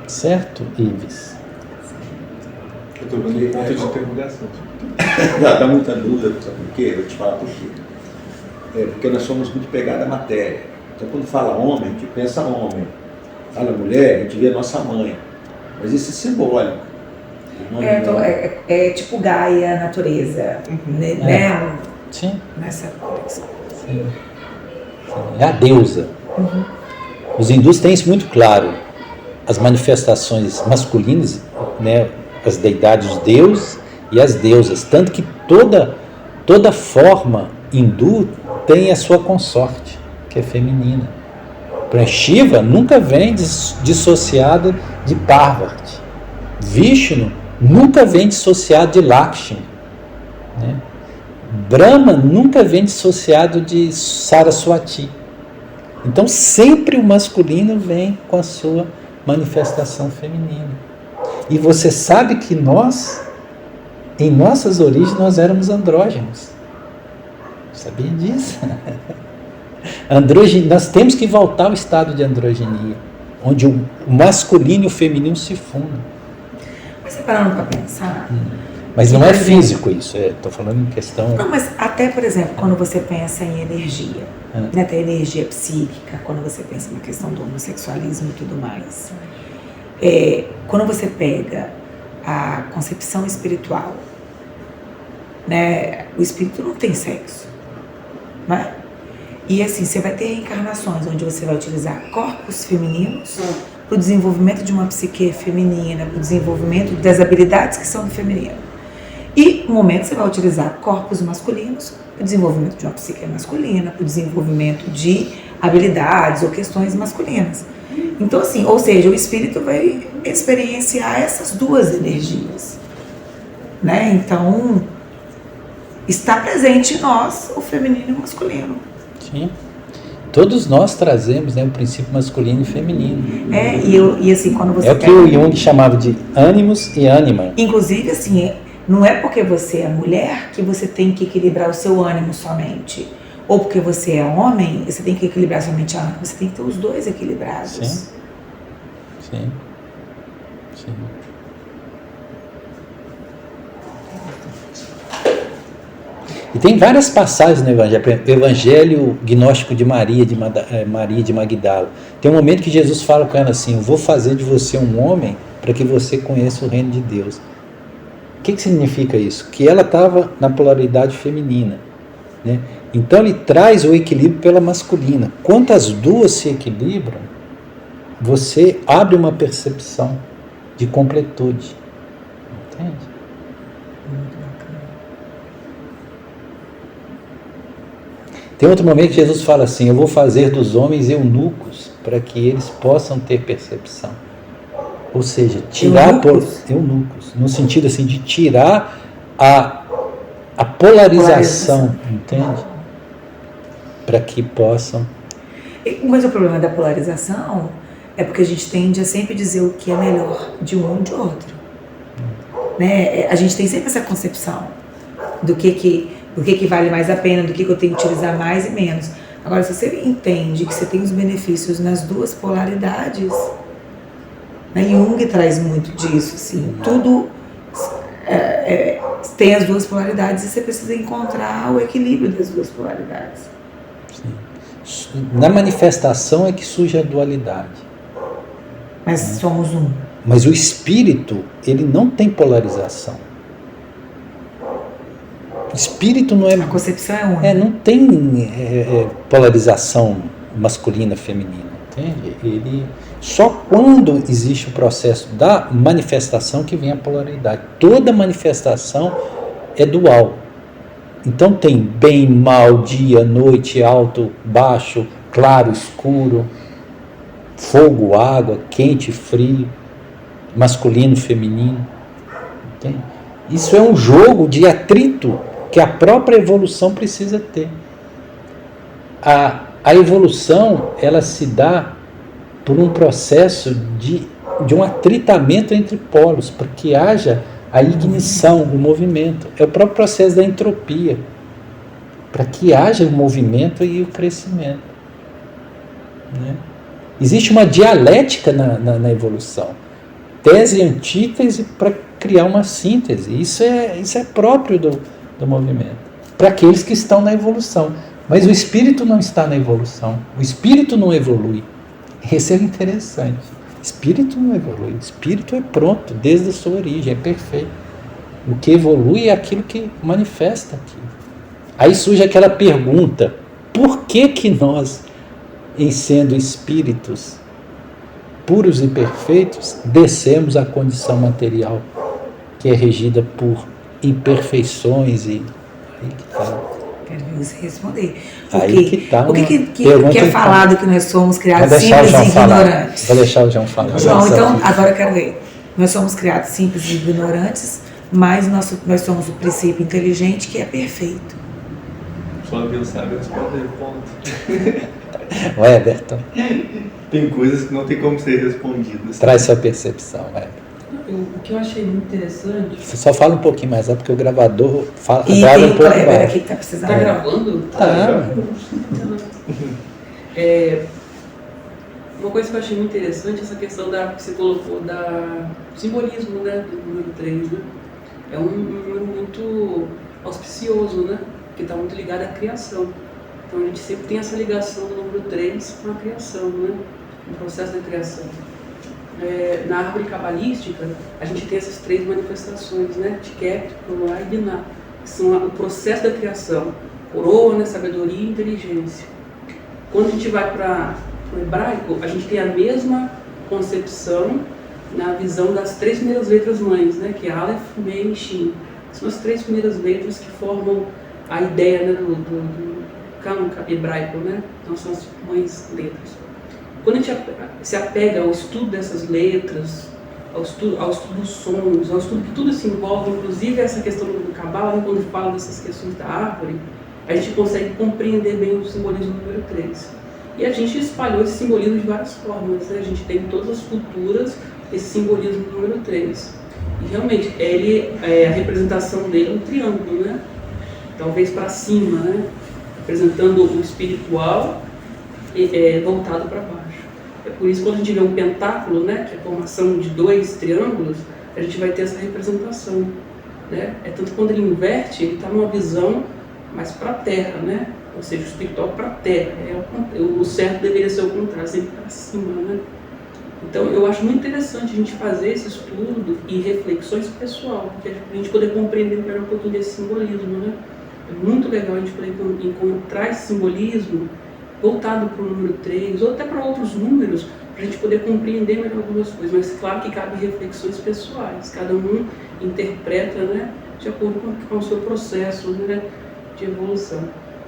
Certo, Ives? Eu estou vendo ponto de interrogação. Dá muita dúvida, sabe por quê? Eu vou te falar por quê. Porque nós somos muito pegados à matéria. Então, quando fala homem, a gente pensa homem. Fala mulher, a gente vê a nossa mãe. Mas isso é simbólico. É tipo Gaia, natureza, né? Sim. Nessa coisa. Sim. É a deusa. Os hindus têm isso muito claro. As manifestações masculinas, né, as deidades, os deuses e as deusas. Tanto que toda forma hindu tem a sua consorte, que é feminina. Para Shiva nunca vem dissociada de Parvati. Vishnu nunca vem dissociado de Lakshmi. Né? Brahma nunca vem dissociado de Saraswati. Então sempre o masculino vem com a sua manifestação feminina. E você sabe que nós, em nossas origens, nós éramos andrógenos. Sabia disso? Nós temos que voltar ao estado de androgenia, onde o masculino e o feminino se fundem. Mas você parando para pensar... Mas não é físico isso, estou falando em questão... Não, mas até, por exemplo, quando você pensa em energia, né, tem energia psíquica, quando você pensa na questão do homossexualismo e tudo mais, quando você pega a concepção espiritual, né, o espírito não tem sexo, né? E assim, você vai ter reencarnações onde você vai utilizar corpos femininos para o desenvolvimento de uma psique feminina, para o desenvolvimento das habilidades que são do feminino. E no momento você vai utilizar corpos masculinos para o desenvolvimento de uma psique masculina, para o desenvolvimento de habilidades ou questões masculinas. Então assim, ou seja, o espírito vai experienciar essas duas energias, né? Então, está presente em nós o feminino e o masculino. Sim. Todos nós trazemos, né, o princípio masculino e feminino. E assim, quando você... É o que o Jung chamava de ânimos e ânima. Inclusive, assim, não é porque você é mulher que você tem que equilibrar o seu ânimo somente. Ou porque você é homem, você tem que equilibrar somente a ânima. Você tem que ter os dois equilibrados. Sim. Sim. Sim. E tem várias passagens no Evangelho. Por exemplo, o Evangelho gnóstico de Maria de Magdala. Tem um momento que Jesus fala com ela assim: eu vou fazer de você um homem para que você conheça o reino de Deus. O que significa isso? Que ela estava na polaridade feminina, né? Então ele traz o equilíbrio pela masculina. Quando as duas se equilibram, você abre uma percepção de completude. Entende? Tem outro momento que Jesus fala assim: eu vou fazer dos homens eunucos para que eles possam ter percepção. Ou seja, tirar eunucos, no sentido assim de tirar a polarização, entende? Para que possam... Mas o problema da polarização é porque a gente tende a sempre dizer o que é melhor de um ou de outro. Né? A gente tem sempre essa concepção do que vale mais a pena, do que eu tenho que utilizar mais e menos. Agora, se você entende que você tem os benefícios nas duas polaridades, né? Jung traz muito disso, assim, tudo tem as duas polaridades e você precisa encontrar o equilíbrio das duas polaridades. Sim. Na manifestação é que surge a dualidade. Mas somos um. Mas o espírito, ele não tem polarização. O espírito não é... A concepção é única. Não tem polarização masculina, feminina, entende? Ele, só quando existe o processo da manifestação que vem a polaridade. Toda manifestação é dual. Então tem bem, mal, dia, noite, alto, baixo, claro, escuro, fogo, água, quente, frio, masculino, feminino. Entende? Isso é um jogo de atrito que a própria evolução precisa ter. A evolução, ela se dá por um processo de um atritamento entre polos, para que haja a ignição, o movimento. É o próprio processo da entropia, para que haja o movimento e o crescimento. Né? Existe uma dialética na evolução. Tese e antítese para criar uma síntese. Isso é próprio do movimento. Para aqueles que estão na evolução. Mas o espírito não está na evolução. O espírito não evolui. Esse é o interessante. O espírito não evolui. O espírito é pronto desde a sua origem, é perfeito. O que evolui é aquilo que manifesta aquilo. Aí surge aquela pergunta: por que nós, em sendo espíritos puros e perfeitos, descemos à condição material, que é regida por imperfeições e aí que está. Quero ver você responder. Aí que está. O que é falado que nós somos criados simples e ignorantes? Vou deixar o João falar. João, então, agora eu quero ver. Nós somos criados simples e ignorantes, mas nós somos o princípio inteligente que é perfeito. Só Deus sabe responder, ponto. O Everton, Tem coisas que não tem como ser respondidas. traz sua percepção, Everton. O que eu achei muito interessante. Você só fala um pouquinho mais alto, porque o gravador E grava tem um pouco Kleber mais. aqui que tá precisando. Tá gravando? Tá. Uma coisa que eu achei muito interessante, essa questão que você colocou da simbolismo, né, do número 3, né? É um número muito auspicioso, né? Que está muito ligado à criação. Então a gente sempre tem essa ligação do número 3 com a criação, né? O processo da criação. Na árvore cabalística, a gente tem essas 3 manifestações, né? Tikep, Coroá e Binah, que são o processo da criação. Coroa, né? Sabedoria e inteligência. Quando a gente vai para o hebraico, a gente tem a mesma concepção na visão das 3 primeiras letras mães, né? Que é Aleph, Mem e Shin. São as 3 primeiras letras que formam a ideia, né, do cânon hebraico, né? Então são as mães letras. Quando a gente se apega ao estudo dessas letras, ao estudo dos sons, ao estudo que tudo se envolve, inclusive essa questão do Cabala, né, quando fala dessas questões da árvore, a gente consegue compreender bem o simbolismo número 3. E a gente espalhou esse simbolismo de várias formas, né? A gente tem em todas as culturas esse simbolismo número 3. E realmente, a representação dele é um triângulo, né? Talvez para cima, né? Representando o espiritual voltado para baixo. É por isso que quando a gente vê um pentáculo, né, que é a formação de 2 triângulos, a gente vai ter essa representação, né? Tanto que quando ele inverte, ele está numa visão mais para a terra, né? Ou seja, o espiritual para a terra. O certo deveria ser o contrário, sempre para cima, né? Então eu acho muito interessante a gente fazer esse estudo e reflexões pessoal, para a gente poder compreender melhor um pouquinho desse simbolismo, né? É muito legal a gente poder encontrar esse simbolismo voltado para o número 3, ou até para outros números, para a gente poder compreender melhor algumas coisas. Mas claro que cabe reflexões pessoais, cada um interpreta, né, de acordo com o seu processo, né, de evolução.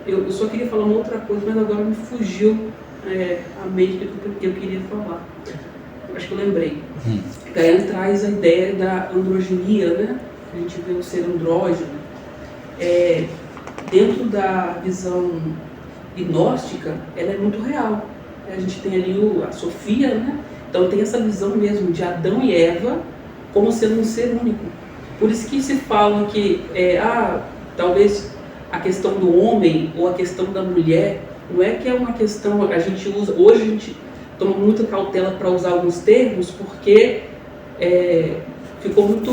Eu só queria falar uma outra coisa, mas agora me fugiu a mente do que eu queria falar. Acho que eu lembrei. Gaian traz a ideia da androgenia, né? A gente vê o ser andrógeno. Dentro da visão gnóstica, ela é muito real. A gente tem ali a Sofia, né? Então tem essa visão mesmo de Adão e Eva como sendo um ser único. Por isso que se fala que talvez a questão do homem ou a questão da mulher, não é que é uma questão, a gente usa, hoje a gente toma muita cautela para usar alguns termos, porque ficou muito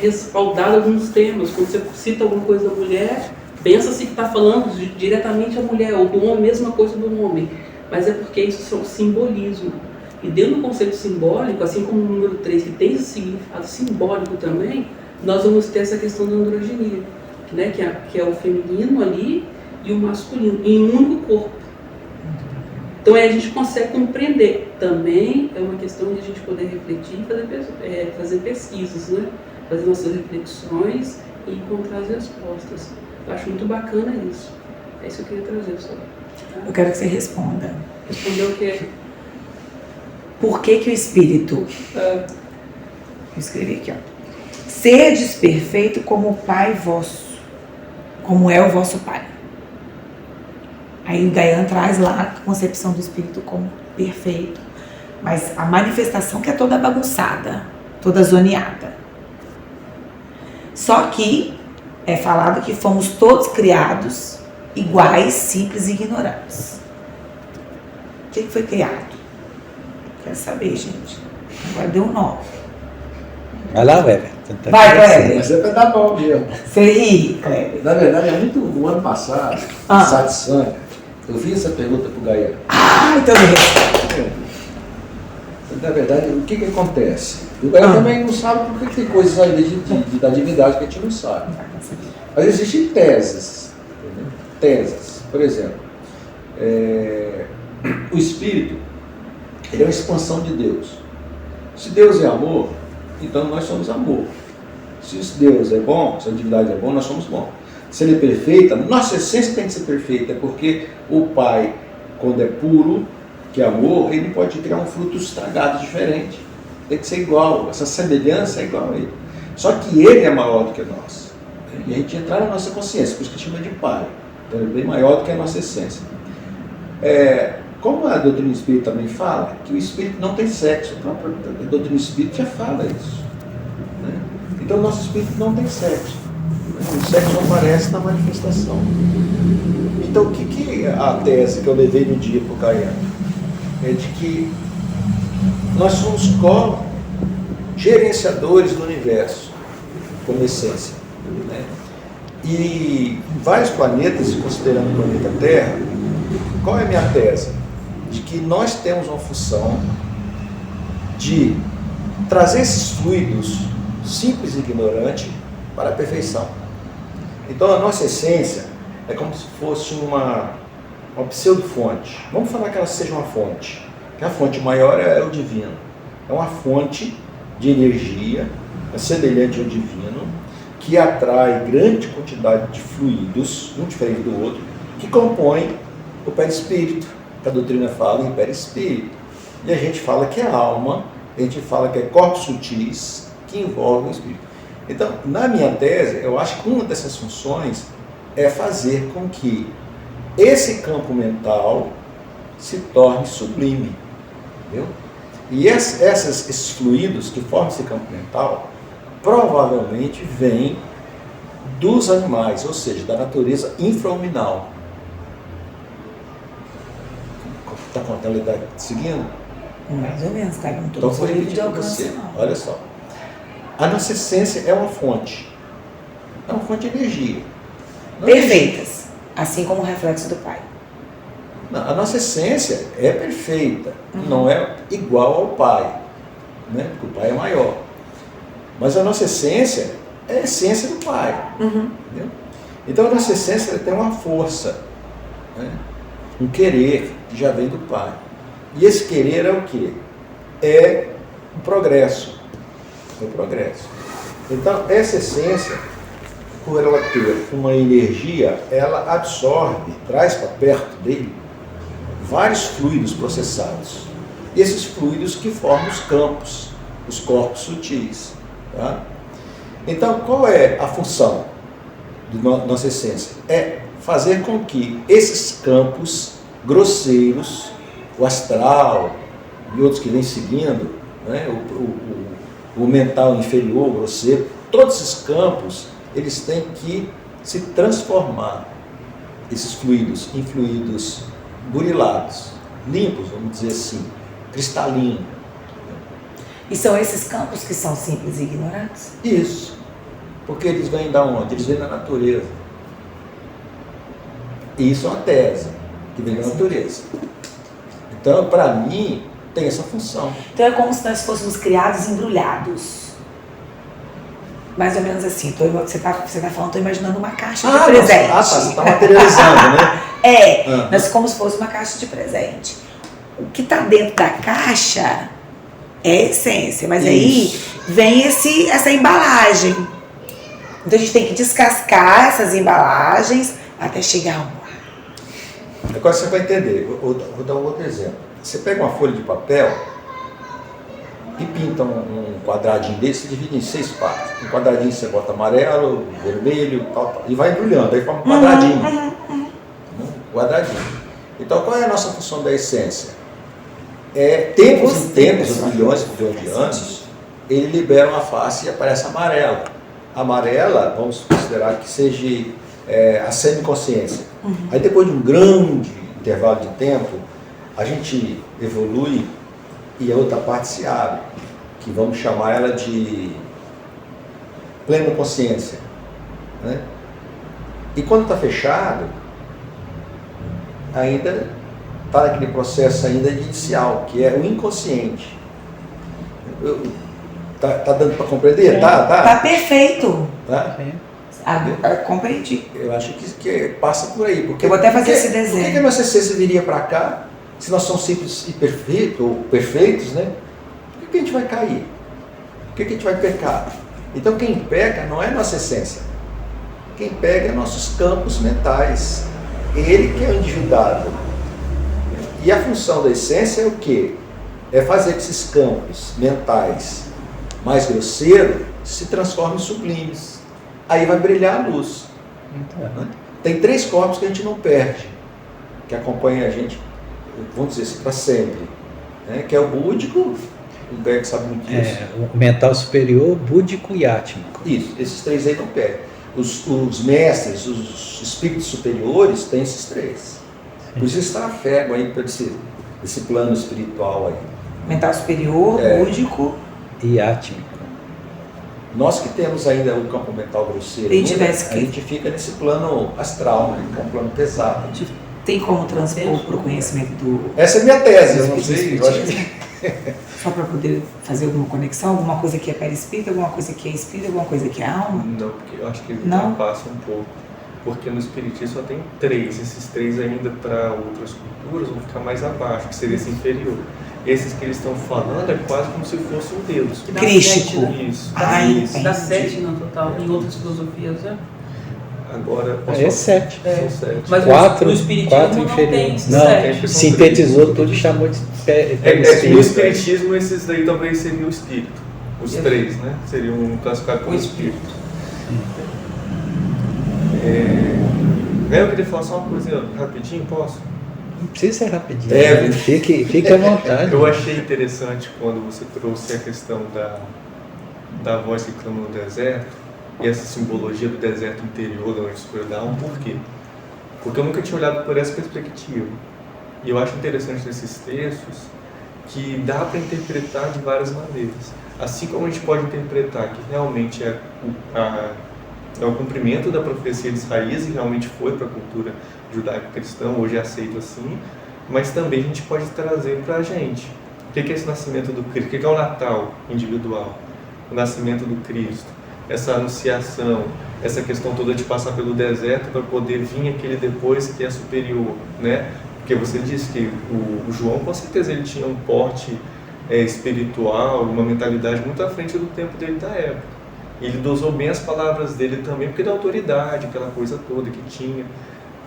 respaldado alguns termos. Quando você cita alguma coisa da mulher, pensa-se que está falando diretamente a mulher, ou do homem, mesma coisa do homem. Mas é porque isso é um simbolismo. E dentro do conceito simbólico, assim como o número 3, que tem esse significado simbólico também, nós vamos ter essa questão da androgenia, né? que é o feminino ali e o masculino, em um único corpo. Então aí a gente consegue compreender. Também é uma questão de a gente poder refletir e fazer pesquisas, né? Fazer nossas reflexões e encontrar as respostas. Eu acho muito bacana isso. É isso que eu queria trazer só. Eu quero que você responda. Responder o quê? Por que o espírito... Eu escrevi aqui, ó. Sedes perfeito como o Pai vosso, como é o vosso Pai. Aí o Gaian traz lá a concepção do espírito como perfeito, mas a manifestação que é toda bagunçada, toda zoneada. Só que é falado que fomos todos criados iguais, simples e ignorantes. Quem foi criado? Quero saber, gente. Agora deu um nó. Vai lá, Weber. tentar Vai, crescer. Kleber. Mas é para dar bom mesmo. Você ri, Kleber. Na verdade, é muito. No ano passado, Ah. em Satsang, eu fiz essa pergunta para o Gaia. Ah, então bem. Na verdade, o que acontece? O Gaia também não sabe porque tem coisas aí da divindade que a gente não sabe. Mas existem teses. Entendeu? Teses. Por exemplo, o Espírito ele é uma expansão de Deus. Se Deus é amor, então nós somos amor. Se Deus é bom, se a divindade é bom, nós somos bons. Se ele é perfeita, nossa essência tem que ser perfeita, porque o Pai, quando é puro, que é amor, ele pode criar um fruto estragado diferente. Tem que ser igual, essa semelhança é igual a ele. Só que ele é maior do que nós. E a gente entrar na nossa consciência, por isso que chama de Pai. Então ele é bem maior do que a nossa essência. Como a doutrina espírita também fala, que o espírito não tem sexo. A própria doutrina espírita já fala isso. Né? Então o nosso espírito não tem sexo. O sexo aparece na manifestação. Então o que a tese que eu levei no dia para o Caiano? É de que nós somos co-gerenciadores do universo, como essência. Né? E em vários planetas, considerando o planeta Terra, qual é a minha tese? De que nós temos uma função de trazer esses fluidos simples e ignorantes para a perfeição. Então a nossa essência é como se fosse uma pseudo-fonte. Vamos falar que ela seja uma fonte. Que a fonte maior é o divino. É uma fonte de energia, semelhante ao divino, que atrai grande quantidade de fluidos, um diferente do outro, que compõem o perispírito, que a doutrina fala em perispírito. E a gente fala que é alma, a gente fala que é corpos sutis, que envolvem o espírito. Então, na minha tese, eu acho que uma dessas funções é fazer com que esse campo mental se torne sublime. Entendeu? E esses fluidos que formam esse campo mental provavelmente vêm dos animais, ou seja, da natureza infrahuminal. Está contando, ele está seguindo? Mais ou menos, cara. Não Então estou foi livre de repetir para alcance, você. não. Olha só. A nossa essência é uma fonte. É uma fonte de energia. Não é Perfeitas. Assim como o reflexo do Pai. Não, a nossa essência é perfeita, não é igual ao Pai, né? Porque o Pai é maior. Mas a nossa essência é a essência do Pai. Entendeu? Então a nossa essência tem uma força, né? Um querer que já vem do Pai. E esse querer é o quê? É o progresso. É o progresso. Então essa essência, por ela ter uma energia, ela absorve, traz para perto dele vários fluidos processados. Esses fluidos que formam os campos, os corpos sutis. Tá? Então, qual é a função da nossa essência? É fazer com que esses campos grosseiros, o astral e outros que vêm seguindo, né, o mental inferior, o grosseiro, todos esses campos, eles têm que se transformar, esses fluidos, em fluidos burilados, limpos, vamos dizer assim, cristalinos. E são esses campos que são simples e ignorantes? Isso. Porque eles vêm da onde? Eles vêm da natureza. E isso é uma tese, que vem da natureza. Então, para mim, tem essa função. Então é como se nós fôssemos criados embrulhados. Mais ou menos assim. Você tá falando, estou imaginando uma caixa de presente. Você está materializando, né? Nós como se fosse uma caixa de presente. O que está dentro da caixa é a essência, mas aí vem essa embalagem. Então a gente tem que descascar essas embalagens até chegar a um. Agora você vai entender. Vou dar um outro exemplo. Você pega uma folha de papel e pinta um quadradinho desse, divide em 6 partes. Um quadradinho você bota amarelo, vermelho, tal, e vai embrulhando, aí forma um quadradinho. Quadradinho. Então, qual é a nossa função da essência? Tempos em tempos, bilhões de anos, ele libera uma face e aparece amarela. Amarela, vamos considerar que seja a semiconsciência. Aí, depois de um grande intervalo de tempo, a gente evolui e a outra parte se abre, que vamos chamar ela de plena consciência. Né? E quando está fechado, ainda está naquele processo ainda inicial, que é o inconsciente. Tá dando para compreender? Tá perfeito. Tá? Compreendi. Eu acho que passa por aí. Porque, Eu vou até fazer esse desenho. Por que a nossa essência viria para cá, se nós somos simples e perfeitos, né? Por que a gente vai cair? Por que a gente vai pecar? Então quem peca não é nossa essência. Quem pega é nossos campos mentais. Ele que é o endividado. E a função da essência é o quê? É fazer que esses campos mentais mais grosseiros se transformem em sublimes. Aí vai brilhar a luz. Né? Tem 3 corpos que a gente não perde, que acompanham a gente, vamos dizer assim, para sempre. Né? Que é o búdico, o Beck sabe muito disso. O mental superior, búdico e átmico. Isso, esses 3 aí não perdem. Os mestres, os espíritos superiores têm esses 3. Por isso está a fé aí para esse plano espiritual aí. Mental superior, búdico e átmico. Nós que temos ainda o campo mental grosseiro, a gente fica nesse plano astral, né? Que é um plano pesado. Tem como transpor para o conhecimento do... Essa é a minha tese, eu não sei. Eu acho que... Só para poder fazer alguma conexão, alguma coisa que é perispírito, alguma coisa que é espírito, alguma coisa que é alma? Não, porque eu acho que ele passa um pouco. Porque no Espiritismo só tem 3. Esses 3 ainda para outras culturas vão ficar mais abaixo, que seria esse inferior. Esses que eles estão falando é quase como se fosse um Deus. Crístico. Isso. Isso. Dá 7 no total, em outras filosofias, né? Agora, é 7. São 7. Mas 4 no Espiritismo não tem esses 7. Sintetizou tudo e chamou de no Espiritismo, esses daí talvez seriam o Espírito. Os 3, né? Seriam classificados como Espírito. Eu queria falar só uma coisa rapidinho, posso? Não precisa ser rapidinho. Fique à vontade. Eu achei interessante quando você trouxe a questão da voz que clama no deserto e essa simbologia do deserto interior, da escolha da alma. Por quê? Porque eu nunca tinha olhado por essa perspectiva. E eu acho interessante nesses textos que dá para interpretar de várias maneiras. Assim como a gente pode interpretar que realmente é o cumprimento da profecia de Isaías e realmente foi para a cultura judaico-cristã, hoje é aceito assim, mas também a gente pode trazer para a gente. O que é esse nascimento do Cristo? O que é o Natal individual? O nascimento do Cristo, essa anunciação, essa questão toda de passar pelo deserto para poder vir aquele depois que é superior, né? Porque você disse que o João, com certeza, ele tinha um porte espiritual, uma mentalidade muito à frente do tempo dele da época. Ele dosou bem as palavras dele também, porque da autoridade, aquela coisa toda que tinha.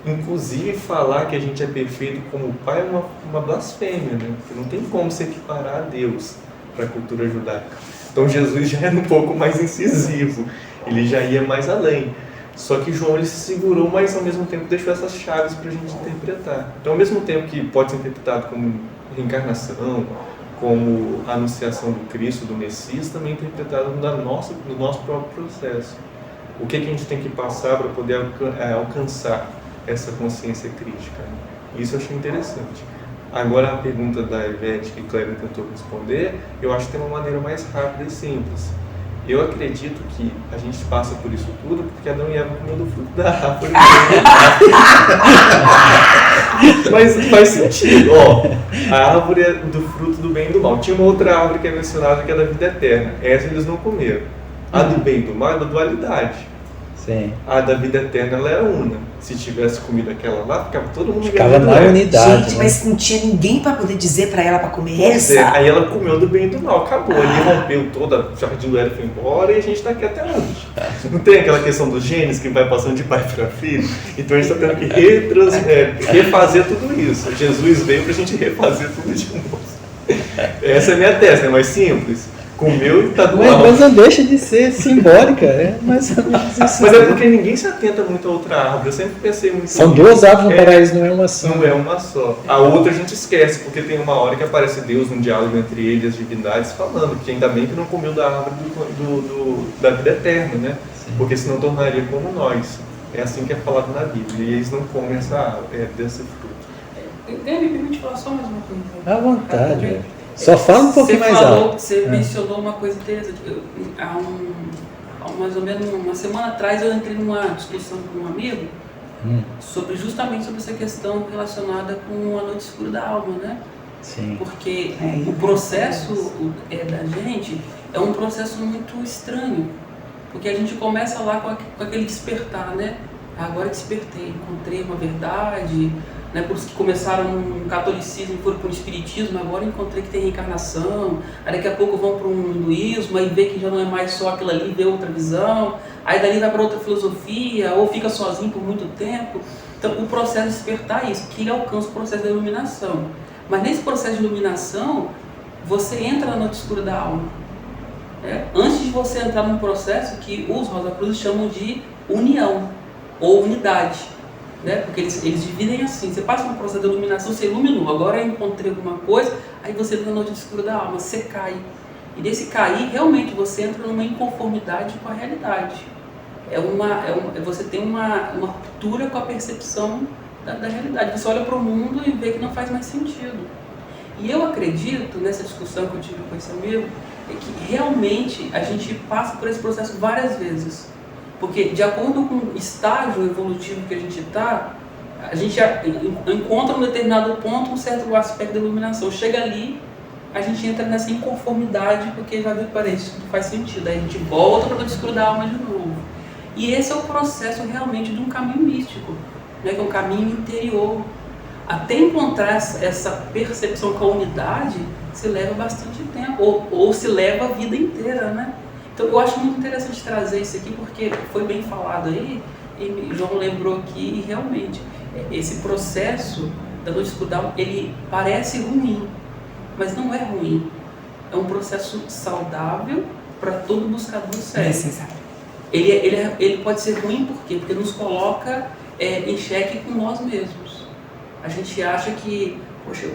Inclusive, falar que a gente é perfeito como pai é uma blasfêmia, né? Porque não tem como se equiparar a Deus para a cultura judaica. Então, Jesus já era um pouco mais incisivo, ele já ia mais além. Só que João ele se segurou, mas ao mesmo tempo deixou essas chaves para a gente interpretar. Então, ao mesmo tempo que pode ser interpretado como reencarnação, como a anunciação do Cristo, do Messias, também interpretado no nosso próprio processo. O que a gente tem que passar para poder alcançar essa consciência crítica. Isso eu achei interessante. Agora a pergunta da Ivete, que Cléber tentou responder, eu acho que tem uma maneira mais rápida e simples. Eu acredito que a gente passa por isso tudo porque Adão e Eva comeram do fruto da árvore. Mas faz sentido. A árvore é do fruto do bem e do mal. Tinha uma outra árvore que é mencionada que é da vida eterna. Essa eles não comeram. A do bem e do mal é da dualidade. Sim. A da vida eterna ela é una. Se tivesse comido aquela lá, ficava todo mundo ficava na unidade. Gente, mas não tinha ninguém para poder dizer para ela para comer essa. Aí ela comeu do bem e do mal, acabou. Ali rompeu toda, o jardim do Éden foi embora e a gente está aqui até hoje. Não tem aquela questão dos genes que vai passando de pai para filho? Então a gente está tendo que refazer tudo isso. Jesus veio para a gente refazer tudo de novo. Essa é a minha tese, é mais simples. Comeu e tá do mal. Mas não deixa de ser simbólica, mais ou menos isso. Mas é porque ninguém se atenta muito a outra árvore. Eu sempre pensei muito. São duas árvores no paraíso, não é uma só. Não é uma só. A outra a gente esquece, porque tem uma hora que aparece Deus num diálogo entre ele e as divindades falando que ainda bem que não comeu da árvore da vida eterna, né? Sim. Porque senão tornaria como nós. É assim que é falado na Bíblia. E eles não comem desse fruto. Me permite falar só mais uma coisa? À vontade, velho. Só fala um pouquinho mais alto. Você mencionou uma coisa interessante. Há mais ou menos uma semana atrás, eu entrei numa discussão com um amigo justamente sobre essa questão relacionada com a noite escura da alma, né? Sim. Porque o processo da gente é um processo muito estranho, porque a gente começa lá com aquele despertar, né? Agora despertei, encontrei uma verdade, né? Por isso que começaram no catolicismo e foram para o espiritismo, agora encontrei que tem reencarnação, aí daqui a pouco vão para um hinduísmo, aí vê que já não é mais só aquilo ali, vê outra visão, aí dali vai para outra filosofia, ou fica sozinho por muito tempo. Então o processo de despertar é isso, que ele alcança o processo da iluminação. Mas nesse processo de iluminação, você entra na noite escura da alma. Antes de você entrar num processo que os Rosa Cruz chamam de união ou unidade, né? Porque eles dividem assim, você passa por um processo de iluminação, você iluminou, agora eu encontrei alguma coisa, aí você entra na noite escura da alma, você cai. E desse cair, realmente você entra numa inconformidade com a realidade. Você tem uma ruptura com a percepção da realidade. Você olha para o mundo e vê que não faz mais sentido. E eu acredito, nessa discussão que eu tive com esse amigo, que realmente a gente passa por esse processo várias vezes. Porque de acordo com o estágio evolutivo que a gente está, a gente encontra um determinado ponto um certo aspecto da iluminação. Chega ali, a gente entra nessa inconformidade, porque já viu que parece que não faz sentido. Aí a gente volta para o escuro da alma de novo. E esse é o processo realmente de um caminho místico, né? Que é um caminho interior. Até encontrar essa percepção com a unidade, se leva bastante tempo, ou se leva a vida inteira, né? Então eu acho muito interessante trazer isso aqui, porque foi bem falado aí, e João lembrou aqui, e realmente, esse processo da noite escura, ele parece ruim, mas não é ruim. É um processo saudável para todo buscador sério. Necessário. Ele pode ser ruim por quê? Porque nos coloca em xeque com nós mesmos. A gente acha que, poxa,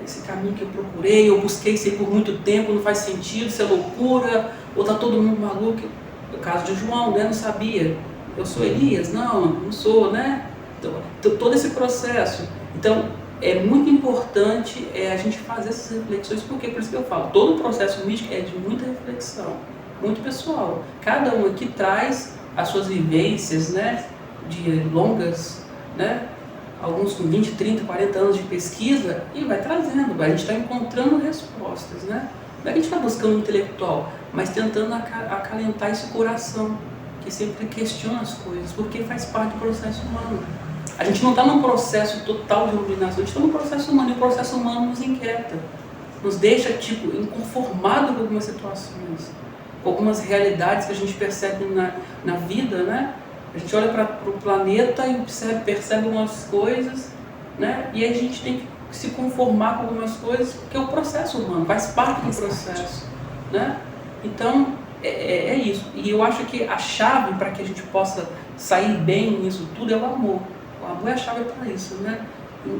esse caminho que eu procurei, eu busquei isso aí por muito tempo, não faz sentido, isso é loucura, ou está todo mundo maluco. No caso de João, né, não sabia. Eu sou Elias? Não sou, né? Então, todo esse processo. Então, é muito importante a gente fazer essas reflexões, porque por isso que eu falo, todo o processo místico é de muita reflexão, muito pessoal. Cada um aqui traz as suas vivências, né, de longas, né, alguns com 20, 30, 40 anos de pesquisa, e vai trazendo, a gente está encontrando respostas, né? Não é que a gente está buscando um intelectual, mas tentando acalentar esse coração, que sempre questiona as coisas, porque faz parte do processo humano. A gente não está num processo total de iluminação, a gente está num processo humano, e o processo humano nos inquieta, nos deixa inconformado com algumas situações, com algumas realidades que a gente percebe na vida, né? A gente olha para o planeta e percebe umas coisas, né? E a gente tem que se conformar com algumas coisas, porque é o processo humano, faz parte do processo, né? Então, é isso. E eu acho que a chave para que a gente possa sair bem nisso tudo é o amor. O amor é a chave para isso, né?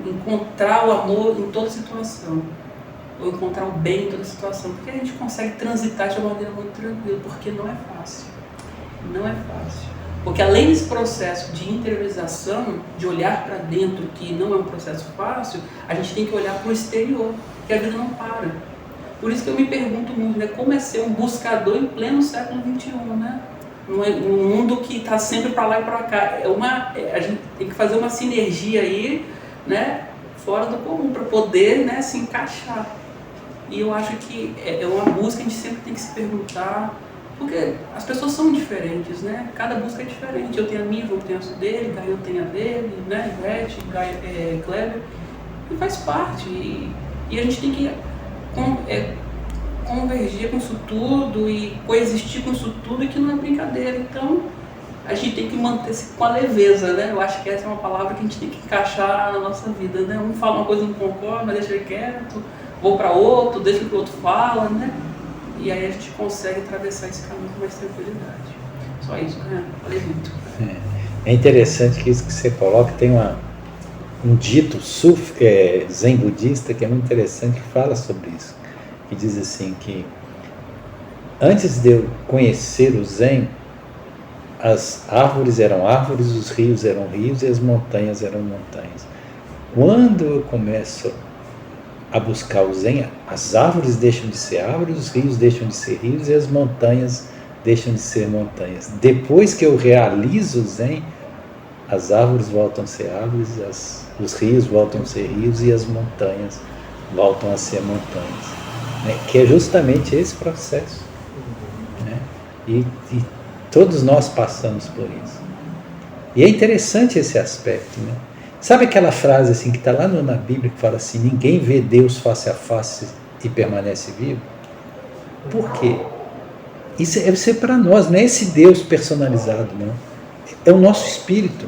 Encontrar o amor em toda situação, ou encontrar o bem em toda situação, porque a gente consegue transitar de uma maneira muito tranquila, porque não é fácil. Não é fácil. Porque além desse processo de interiorização, de olhar para dentro, que não é um processo fácil, a gente tem que olhar para o exterior, que a vida não para. Por isso que eu me pergunto muito, né, como é ser um buscador em pleno século XXI, né? Num mundo que está sempre para lá e para cá. A gente tem que fazer uma sinergia aí, né, fora do comum, para poder, né, se encaixar. E eu acho que é uma busca que a gente sempre tem que se perguntar, porque as pessoas são diferentes, né? Cada busca é diferente. Eu tenho a minha, João tem a dele, Gaio tem a dele, né? Ivete, Kleber, e faz parte. E a gente tem que convergir com isso tudo e coexistir com isso tudo, e que não é brincadeira. Então, a gente tem que manter-se com a leveza, né? Eu acho que essa é uma palavra que a gente tem que encaixar na nossa vida, né? Um fala uma coisa, não concorda, mas deixa ele quieto, vou para outro, deixa que o outro fala, né? E aí a gente consegue atravessar esse caminho com mais tranquilidade. Só isso, né? Falei muito. É interessante que isso que você coloca, tem um dito zen budista que é muito interessante, que fala sobre isso, que diz assim que antes de eu conhecer o zen, as árvores eram árvores, os rios eram rios e as montanhas eram montanhas. Quando eu começo a buscar o zen, as árvores deixam de ser árvores, os rios deixam de ser rios e as montanhas deixam de ser montanhas. Depois que eu realizo o Zen, as árvores voltam a ser árvores, os rios voltam a ser rios e as montanhas voltam a ser montanhas. Né? Que é justamente esse processo. Né? E todos nós passamos por isso. E é interessante esse aspecto. Né? Sabe aquela frase assim, que está lá na Bíblia que fala assim: ninguém vê Deus face a face e permanece vivo? Por quê? Isso deve ser para nós, não é esse Deus personalizado, não. É o nosso espírito.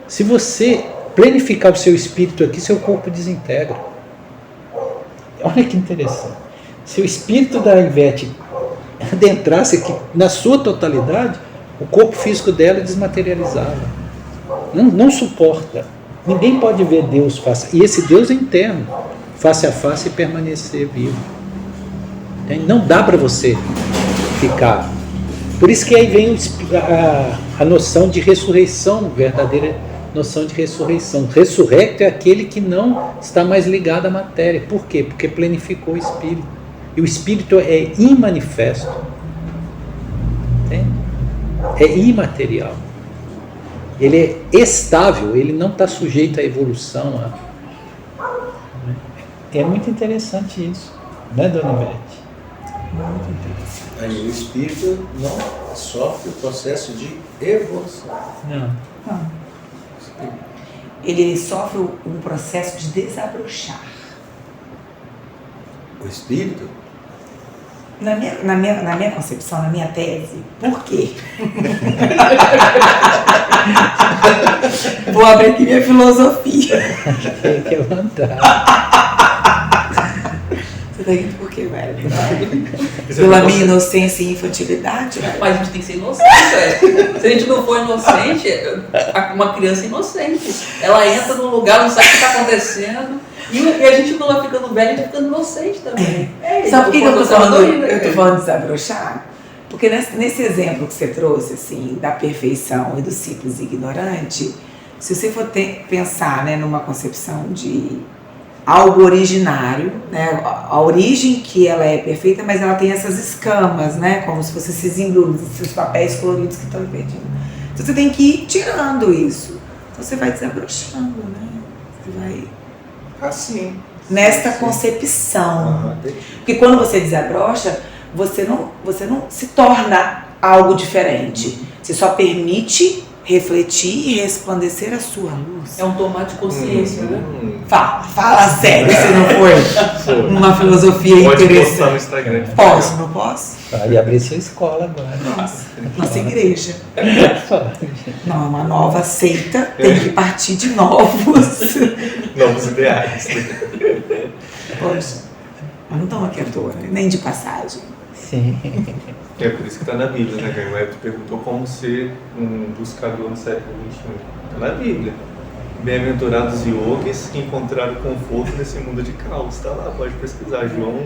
Se você planificar o seu espírito aqui, seu corpo desintegra. Olha que interessante. Se o espírito da Ivete adentrasse aqui na sua totalidade, o corpo físico dela desmaterializava. Não suporta. Ninguém pode ver Deus face. E esse Deus é interno, face a face e permanecer vivo. Não dá para você ficar. Por isso que aí vem a noção de ressurreição, verdadeira noção de ressurreição. Ressurrecto é aquele que não está mais ligado à matéria. Por quê? Porque planificou o espírito. E o espírito é imanifesto. Entende? É imaterial. Ele é estável, ele não está sujeito à evolução. É muito interessante isso, né, dona Ivete? Muito interessante. Aí o espírito não sofre o processo de evolução. Não. Ele sofre um processo de desabrochar. O espírito? Na minha concepção, na minha tese, por quê? Vou abrir aqui minha filosofia. Tem que levantar. Você tá rindo por quê, velho? Pela minha inocência e infantilidade, velho? Mas a gente tem que ser inocente, velho. Se a gente não for inocente, uma criança inocente. Ela entra num lugar, não sabe o que está acontecendo. E a gente, quando vai ficando velho, a gente vai ficando inocente também. Sabe por que eu tô falando de desabrochar? Porque nesse exemplo que você trouxe, assim, da perfeição e do simples ignorante, se você for pensar, né, numa concepção de algo originário, né, a origem que ela é perfeita, mas ela tem essas escamas, né, como se fosse esses embrulhos, esses papéis coloridos que estão impedindo. Então você tem que ir tirando isso. Então você vai desabrochando, né? Você vai... Assim. Nesta concepção. Porque quando você desabrocha, você não se torna algo diferente. Você só permite refletir e resplandecer a sua luz. É um tomate de consciência, né? Fala sério, se não for uma filosofia pode interessante. postar no Instagram. Posso, não posso? Pode abrir sua escola agora. Nossa igreja. Não, uma nova seita tem que partir de novos ideais. Poxa, mas não estão aqui à toa, né? Nem de passagem. Sim. É por isso que está na Bíblia, né? O Hélio perguntou como ser um buscador no século XXI. Está na Bíblia. Bem-aventurados yogis que encontraram conforto nesse mundo de caos. Está lá, pode pesquisar. João.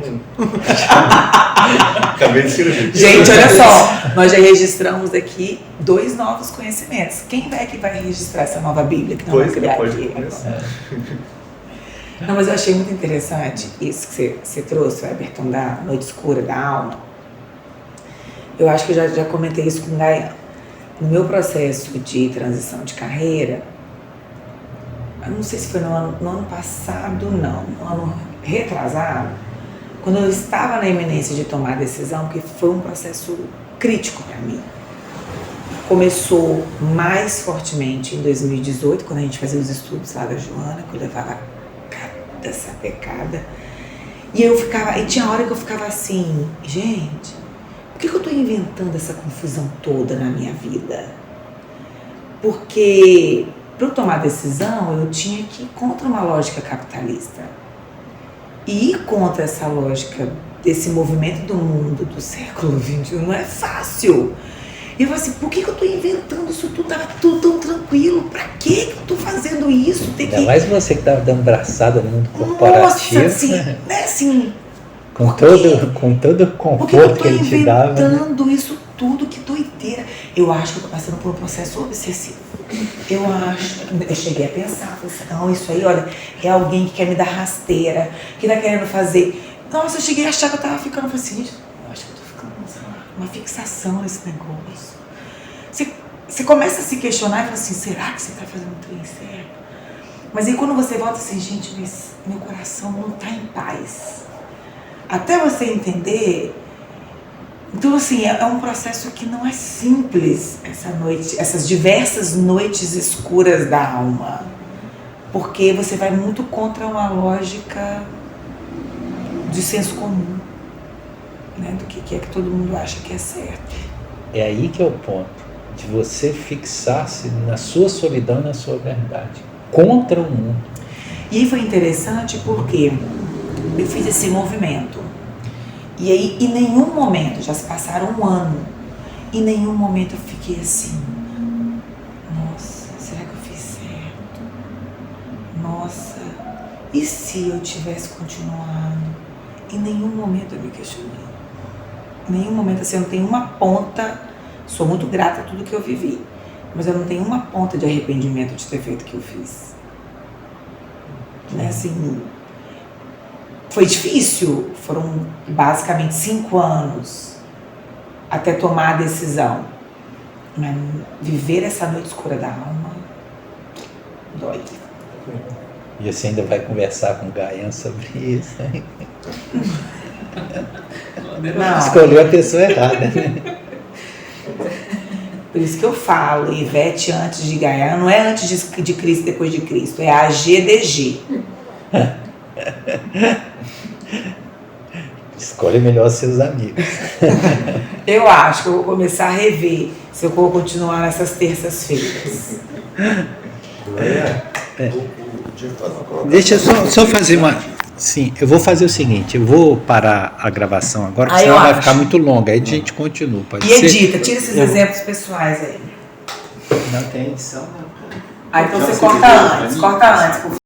Acabei de escrever. Gente, olha só, nós já registramos aqui 2 novos conhecimentos. Quem é que vai registrar essa nova Bíblia que nós vamos criar aqui? Não, mas eu achei muito interessante isso que você trouxe, Everton, da noite escura da alma. Eu acho que eu já comentei isso com o Gaian. No meu processo de transição de carreira, eu não sei se foi no ano passado, não, no ano retrasado, quando eu estava na iminência de tomar a decisão, porque foi um processo crítico para mim. Começou mais fortemente em 2018, quando a gente fazia os estudos lá da Joana, que eu levava cada sapecada. E tinha hora que eu ficava assim, gente, por que eu estou inventando essa confusão toda na minha vida? Porque para eu tomar decisão, eu tinha que ir contra uma lógica capitalista. E ir contra essa lógica desse movimento do mundo do século XXI não é fácil. E eu falei assim, por que eu estou inventando isso tudo? Estava tudo tão tranquilo. Para que eu estou fazendo isso? Ainda mais você que estava dando braçada no mundo corporativo. Nossa, assim, né? Assim, com todo o conforto que ele te dava. Por que eu estou inventando isso tudo? Que doideira. Eu acho que eu estou passando por um processo obsessivo. Eu cheguei a pensar, falei assim, não, isso aí, olha, é alguém que quer me dar rasteira, que está querendo fazer. Nossa, eu cheguei a achar que eu estava ficando, eu falei assim, gente, eu acho que eu estou ficando, sei lá. uma fixação nesse negócio. Você começa a se questionar e fala assim, será que você está fazendo o trem certo? Mas aí quando você volta assim, gente, meu coração não está em paz. Até você entender. Então assim, é um processo que não é simples essa noite, essas diversas noites escuras da alma. Porque você vai muito contra uma lógica de senso comum, né? Do que é que todo mundo acha que é certo. É aí que é o ponto, de você fixar-se na sua solidão e na sua verdade, contra o mundo. E aí foi interessante porque eu fiz esse movimento. E aí, em nenhum momento, já se passaram um ano, em nenhum momento eu fiquei assim, nossa, será que eu fiz certo? Nossa, e se eu tivesse continuado? Em nenhum momento eu me questionei. Em nenhum momento, assim, eu não tenho uma ponta, sou muito grata a tudo que eu vivi, mas eu não tenho uma ponta de arrependimento de ter feito o que eu fiz. Né, assim, foi difícil, foram basicamente 5 anos até tomar a decisão. Mas viver essa noite escura da alma dói. E você ainda vai conversar com o Gaian sobre isso, né? Não. Escolheu a pessoa errada, né? Por isso que eu falo, Ivete antes de Gaian, não é antes de Cristo, depois de Cristo, é a GDG. Escolhe melhor seus amigos. Eu acho que eu vou começar a rever se eu vou continuar nessas terças-feiras. Deixa eu só fazer uma... Sim, eu vou fazer o seguinte, eu vou parar a gravação agora, porque senão vai ficar muito longa, aí a gente continua. Pode E ser? edita, tira esses exemplos pessoais aí. Não tem edição, não. Ah, então você corta antes, por